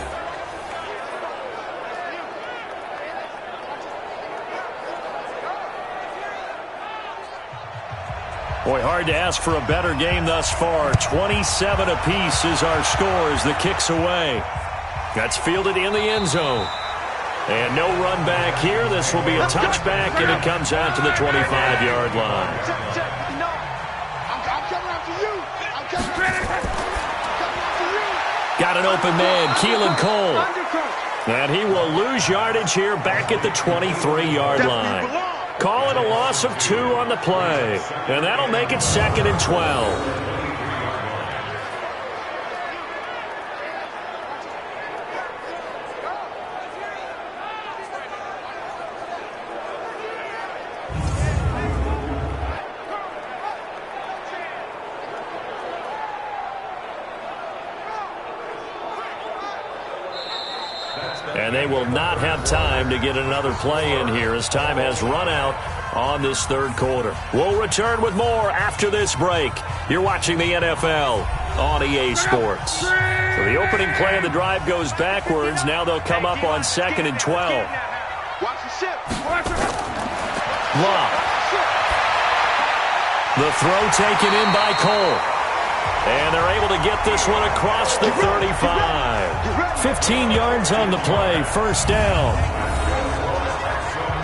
Boy, hard to ask for a better game thus far. 27 apiece is our score as the kick's away. That's fielded in the end zone. And no run back here. This will be a touchback, and it comes out to the 25-yard line. Got an open man, Keelan Cole. And he will lose yardage here back at the 23-yard line. Call it a loss of 2 on the play. And that'll make it 2nd and 12. And they will not have time to get another play in here as time has run out on this 3rd quarter. We'll return with more after this break. You're watching the NFL on EA Sports. So the opening play of the drive goes backwards. Now they'll come up on 2nd and 12. Love. The throw taken in by Cole. And they're able to get this one across the 35. 15 yards on the play, first down.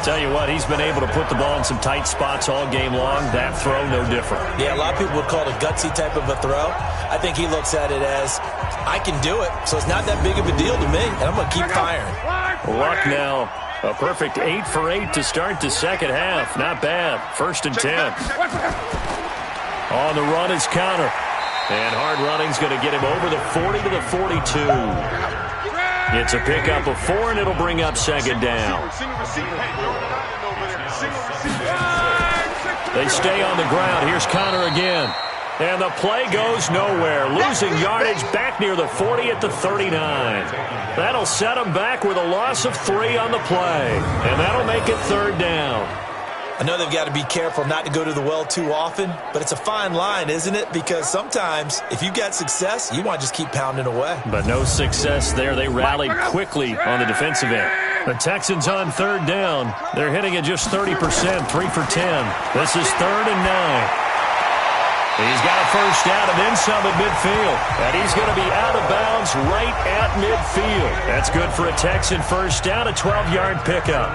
Tell you what, he's been able to put the ball in some tight spots all game long. That throw, no different. Yeah, a lot of people would call it a gutsy type of a throw. I think he looks at it as, I can do it, so it's not that big of a deal to me, and I'm going to keep firing. Luck now. A perfect 8 for 8 to start the second half. Not bad. 1st and 10. On the run is Counter. And hard running's going to get him over the 40 to the 42. It's a pickup of 4, and it'll bring up 2nd down. They stay on the ground. Here's Connor again. And the play goes nowhere. Losing yardage back near the 40 at the 39. That'll set him back with a loss of 3 on the play. And that'll make it 3rd down. I know they've got to be careful not to go to the well too often, but it's a fine line, isn't it? Because sometimes, if you've got success, you want to just keep pounding away. But no success there. They rallied quickly on the defensive end. The Texans on 3rd down. They're hitting at just 30%, 3 for 10. This is 3rd and 9. He's got a first down and then some at midfield. And he's going to be out of bounds right at midfield. That's good for a Texan first down, a 12-yard pickup.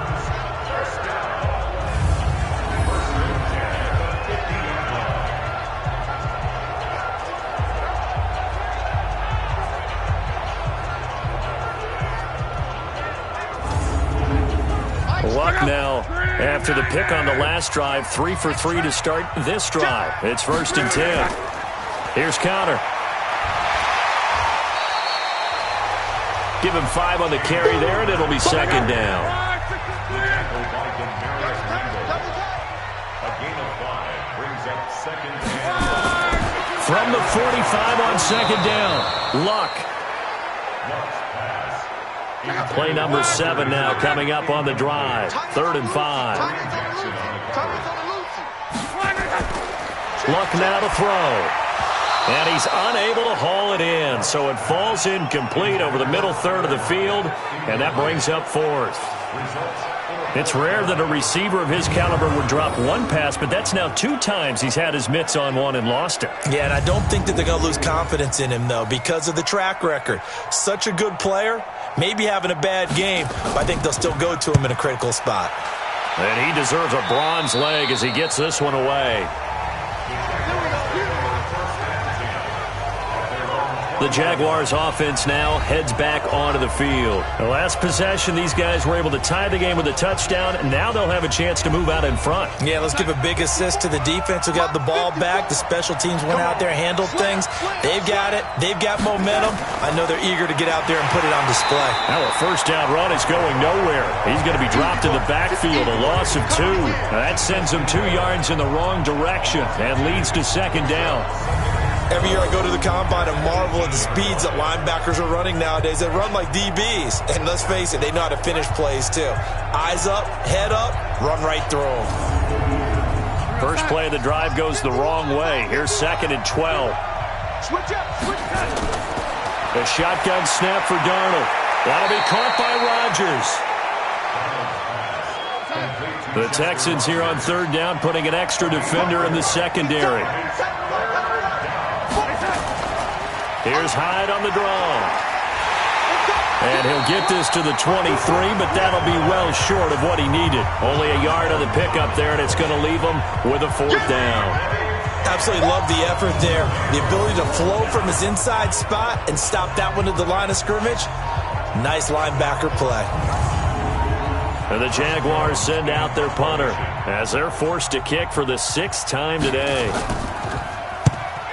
Luck now after the pick on the last drive, 3 for 3 to start this drive. It's 1st and 10. Here's Counter. Give him 5 on the carry there, and it'll be 2nd down. A gain of 5 brings up 2nd and From the 45 on second down, Luck. Play number 7 now coming up on the drive. 3rd and 5. Luck now to throw. And he's unable to haul it in. So it falls incomplete over the middle third of the field. And that brings up 4th. It's rare that a receiver of his caliber would drop one pass, but that's now 2 times he's had his mitts on one and lost it. Yeah, and I don't think that they're going to lose confidence in him, though, because of the track record. Such a good player, maybe having a bad game, but I think they'll still go to him in a critical spot. And he deserves a bronze leg as he gets this one away. The Jaguars offense now heads back onto the field. The last possession, these guys were able to tie the game with a touchdown, and now they'll have a chance to move out in front. Yeah, let's give a big assist to the defense who got the ball back. The special teams went out there, handled things. They've got it. They've got momentum. I know they're eager to get out there and put it on display. Now a first down run is going nowhere. He's going to be dropped in the backfield, a loss of 2. Now that sends him 2 yards in the wrong direction and leads to second down. Every year I go to the combine and marvel at the speeds that linebackers are running nowadays. They run like DBs. And let's face it, they know how to finish plays too. Eyes up, head up, run right through them. First play of the drive goes the wrong way. Here's 2nd and 12. The shotgun snap for Darnold. That'll be caught by Rodgers. The Texans here on 3rd down, putting an extra defender in the secondary. Here's Hyde on the draw. And he'll get this to the 23, but that'll be well short of what he needed. Only a yard on the pickup there, and it's going to leave him with a 4th down. Absolutely love the effort there. The ability to flow from his inside spot and stop that one at the line of scrimmage. Nice linebacker play. And the Jaguars send out their punter as they're forced to kick for the 6th time today.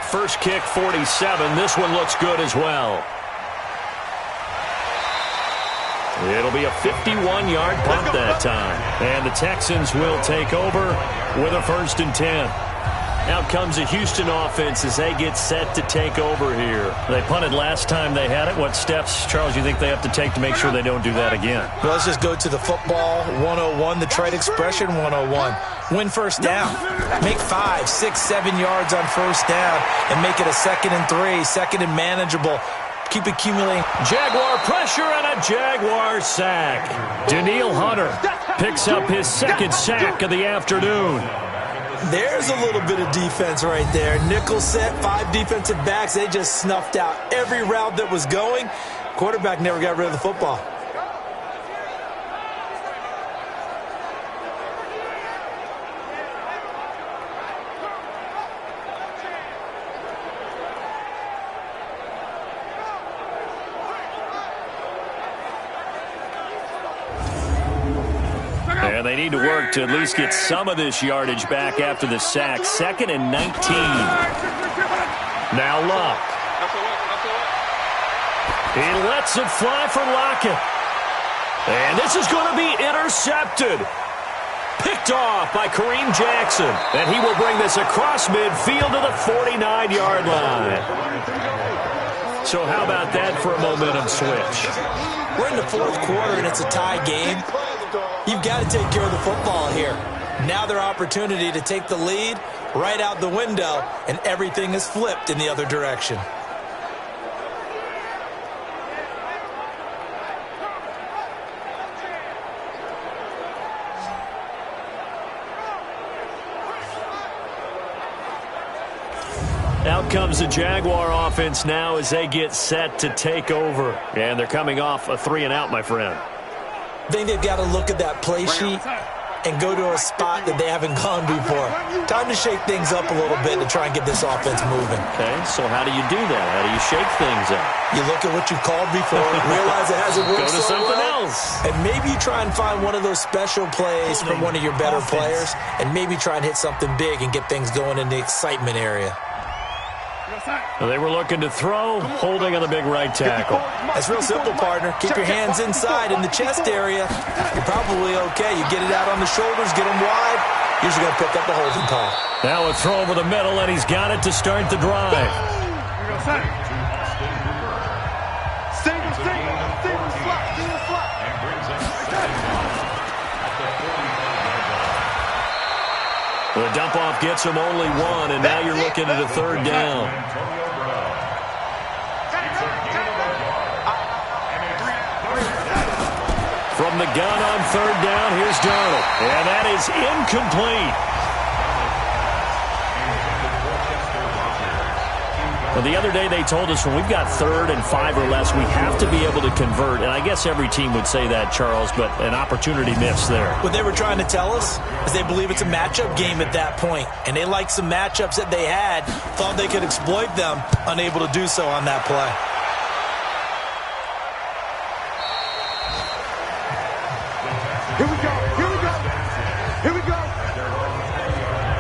First kick, 47. This one looks good as well. It'll be a 51-yard punt that time. And the Texans will take over with a 1st and 10. Out comes the Houston offense as they get set to take over here. They punted last time they had it. What steps, Charles, you think they have to take to make sure they don't do that again? Well, let's just go to the football 101, the trade expression 101. Win first down. Make 5, 6, 7 yards on first down and make it a 2nd and 3, 2nd and manageable. Keep accumulating. Jaguar pressure and a Jaguar sack. Danielle Hunter picks up his 2nd sack of the afternoon. There's a little bit of defense right there. Nickel set, 5 defensive backs. They just snuffed out every route that was going. Quarterback never got rid of the football. And they need to work to at least get some of this yardage back after the sack. 2nd and 19. Now Luck. He lets it fly for Lockett. And this is going to be intercepted. Picked off by Kareem Jackson. And he will bring this across midfield to the 49-yard line. So how about that for a momentum switch? We're in the 4th quarter and it's a tie game. You've got to take care of the football here. Now their opportunity to take the lead right out the window, and everything is flipped in the other direction. Out comes the Jaguar offense now as they get set to take over. And they're coming off a 3-and-out, my friend. I think they've got to look at that play sheet and go to a spot that they haven't gone before. Time to shake things up a little bit to try and get this offense moving. Okay, so how do you do that? How do you shake things up? You look at what you called before, realize it hasn't worked so well. Go to something else. And maybe you try and find one of those special plays from one of your better players, and maybe try and hit something big and get things going in the excitement area. They were looking to throw, holding on the big right tackle. That's real simple, partner. Keep your hands inside in the chest area. You're probably okay. You get it out on the shoulders, get them wide, usually going to pick up a holding call. Now a throw over the middle, and he's got it to start the drive. The dump-off gets him only one, and now you're looking at a third down. From the gun on third down, here's Darnold. And that is incomplete. Well, the other day they told us when we've got 3rd and 5 or less, we have to be able to convert. And I guess every team would say that, Charles, but an opportunity missed there. What they were trying to tell us is they believe it's a matchup game at that point. And they liked some matchups that they had, thought they could exploit them, unable to do so on that play. Here we go. Here we go. Here we go.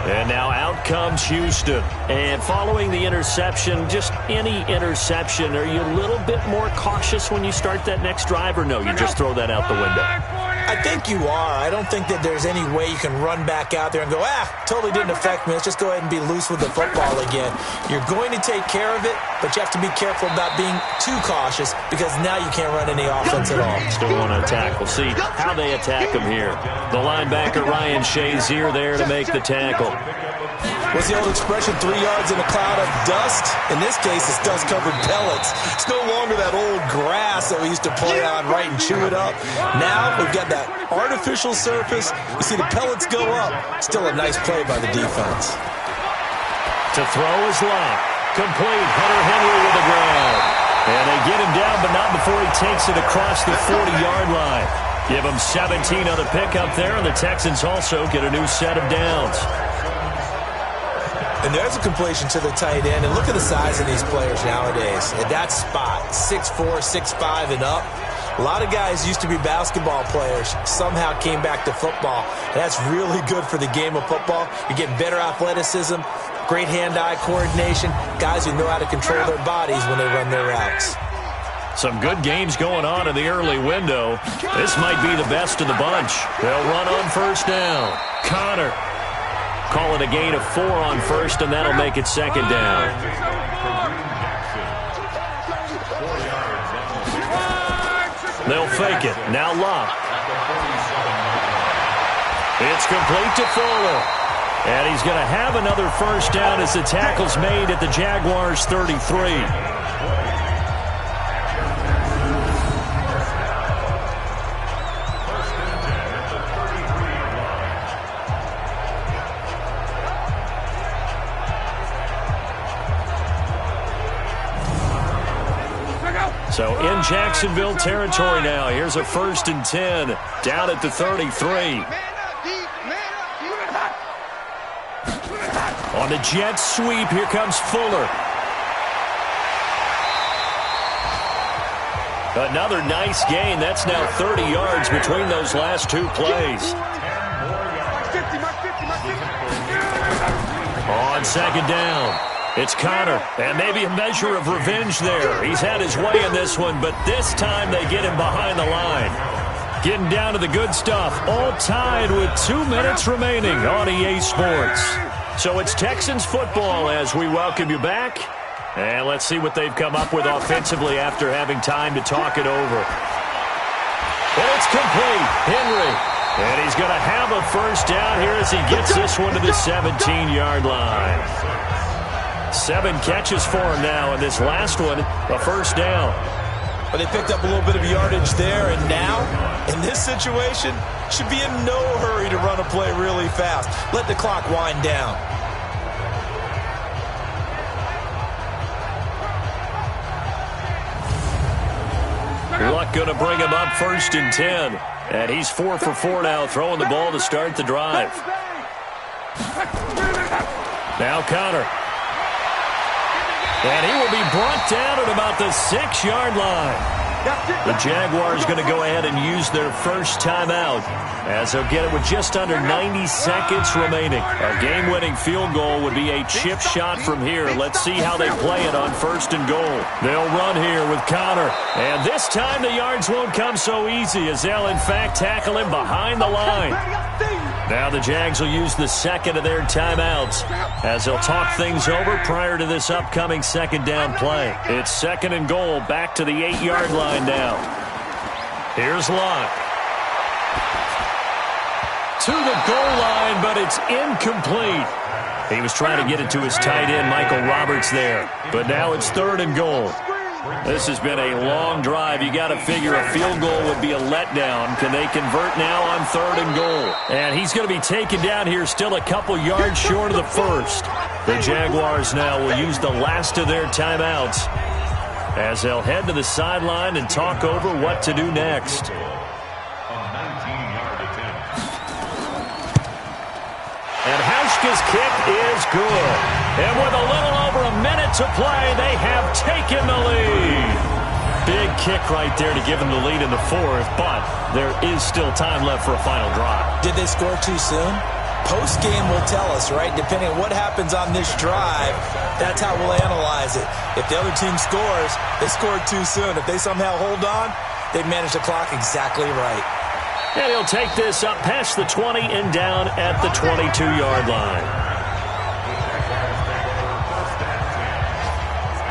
And now out comes Houston. And following the interception, just any interception, are you a little bit more cautious when you start that next drive, or no, you just throw that out the window? I think you are. I don't think that there's any way you can run back out there and go, totally didn't affect me. Let's just go ahead and be loose with the football again. You're going to take care of it, but you have to be careful about being too cautious because now you can't run any offense at all. Still want to attack. We'll see how they attack him here. The linebacker, Ryan Shazier, there to make the tackle. What's the old expression, 3 yards in a cloud of dust? In this case, it's dust-covered pellets. It's no longer that old grass that we used to play on, right, and chew it up. Now we've got that artificial surface. You see the pellets go up. Still a nice play by the defense. To throw is Locke. Complete. Hunter Henry with the ground. And they get him down, but not before he takes it across the 40-yard line. Give him 17 on the pickup there, and the Texans also get a new set of downs. And there's a completion to the tight end. And look at the size of these players nowadays. At that spot, 6'4", 6'5", and up. A lot of guys used to be basketball players, somehow came back to football. And that's really good for the game of football. You're getting better athleticism, great hand-eye coordination, guys who know how to control their bodies when they run their routes. Some good games going on in the early window. This might be the best of the bunch. They'll run on first down. Connor. Call it a gain of 4 on first, and that'll make it second down. They'll fake it. Now Locke. It's complete to Fuller. And he's going to have another first down as the tackle's made at the Jaguars' 33. So in Jacksonville territory now. Here's a 1st and 10 down at the 33. On the jet sweep, here comes Fuller. Another nice gain. That's now 30 yards between those last 2 plays. On second down. It's Connor, and maybe a measure of revenge there. He's had his way in this one, but this time they get him behind the line. Getting down to the good stuff, all tied with 2 minutes remaining on EA Sports. So it's Texans football as we welcome you back. And let's see what they've come up with offensively after having time to talk it over. And it's complete. Henry. And he's going to have a first down here as he gets this one to the 17-yard line. 7 catches for him now, and this last one, a first down. But they picked up a little bit of yardage there, and now, in this situation, should be in no hurry to run a play really fast. Let the clock wind down. Luck going to bring him up 1st and 10. And he's 4 for 4 now, throwing the ball to start the drive. Now Connor. And he will be brought down at about the 6-yard line. The Jaguars going to go ahead and use their first timeout as they'll get it with just under 90 seconds remaining. A game-winning field goal would be a chip shot from here. Let's see how they play it on 1st and goal. They'll run here with Connor. And this time the yards won't come so easy as they'll, in fact, tackle him behind the line. Now the Jags will use the second of their timeouts as they'll talk things over prior to this upcoming second down play. It's 2nd and goal, back to the 8-yard line now. Here's Lott. To the goal line, but it's incomplete. He was trying to get it to his tight end, Michael Roberts, there. But now it's 3rd and goal. This has been a long drive. You got to figure a field goal would be a letdown. Can they convert now on 3rd and goal? And he's going to be taken down here, still a couple yards short of the first. The Jaguars now will use the last of their timeouts as they'll head to the sideline and talk over what to do next. And Hauschka's kick is good. And with a little over a minute to play, they have taken the lead. Big kick right there to give them the lead in the 4th, but there is still time left for a final drive. Did they score too soon? Post-game will tell us, right? Depending on what happens on this drive, that's how we'll analyze it. If the other team scores, they scored too soon. If they somehow hold on, they manage the clock exactly right. And he'll take this up past the 20 and down at the 22-yard line.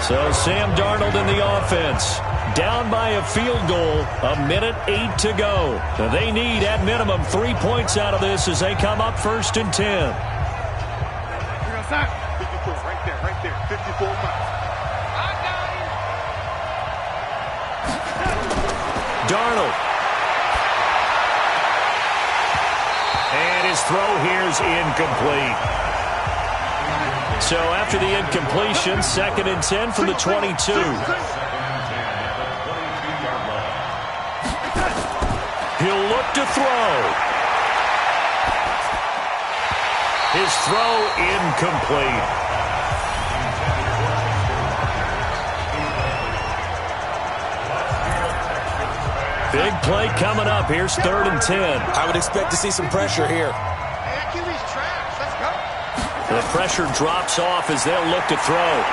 So Sam Darnold in the offense. Down by a field goal, 1:08 to go. They need, at minimum, 3 points out of this as they come up 1st and 10. 54, right there, 54 miles. Darnold. And his throw here's incomplete. So after the incompletion, 2nd and 10 from the 22. He'll look to throw. His throw incomplete. Big play coming up. Here's 3rd and 10. I would expect to see some pressure here. The pressure drops off as they'll look to throw.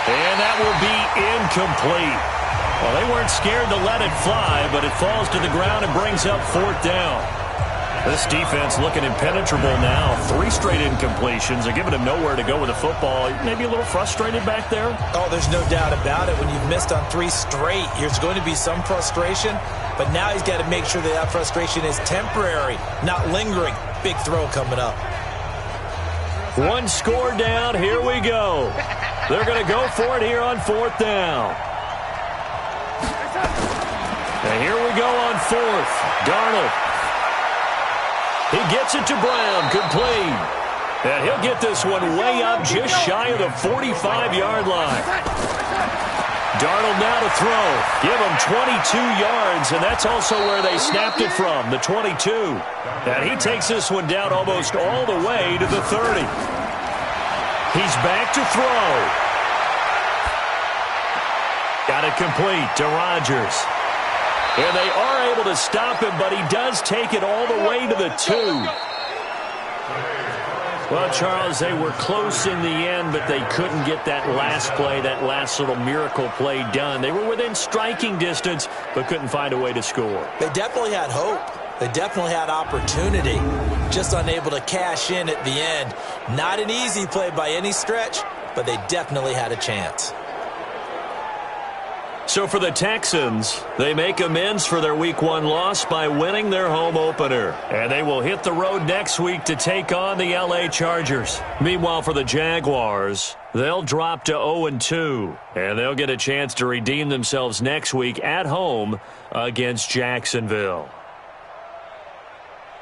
And that will be incomplete. Well, they weren't scared to let it fly, but it falls to the ground and brings up 4th down. This defense looking impenetrable now. 3 straight incompletions. They're giving him nowhere to go with the football. Maybe a little frustrated back there? Oh, there's no doubt about it. When you've missed on 3 straight, there's going to be some frustration. But now he's got to make sure that frustration is temporary, not lingering. Big throw coming up. 1 score down. Here we go. They're going to go for it here on 4th down. And here we go on 4th. Darnold. He gets it to Brown. Complete. And he'll get this one way up just shy of the 45-yard line. Darnold now to throw. Give him 22 yards, and that's also where they snapped it from, the 22. And he takes this one down almost all the way to the 30. He's back to throw. Got it complete to Rodgers. And they are able to stop him, but he does take it all the way to the 2. Well, Charles, they were close in the end, but they couldn't get that last play, that last little miracle play done. They were within striking distance, but couldn't find a way to score. They definitely had hope. They definitely had opportunity. Just unable to cash in at the end. Not an easy play by any stretch, but they definitely had a chance. So for the Texans, they make amends for their Week 1 loss by winning their home opener. And they will hit the road next week to take on the LA Chargers. Meanwhile, for the Jaguars, they'll drop to 0-2. And they'll get a chance to redeem themselves next week at home against Jacksonville.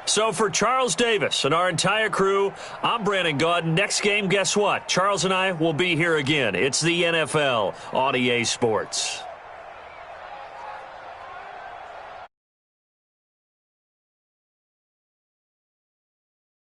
So for Charles Davis and our entire crew, I'm Brandon Gaudin. Next game, guess what? Charles and I will be here again. It's the NFL on EA Sports.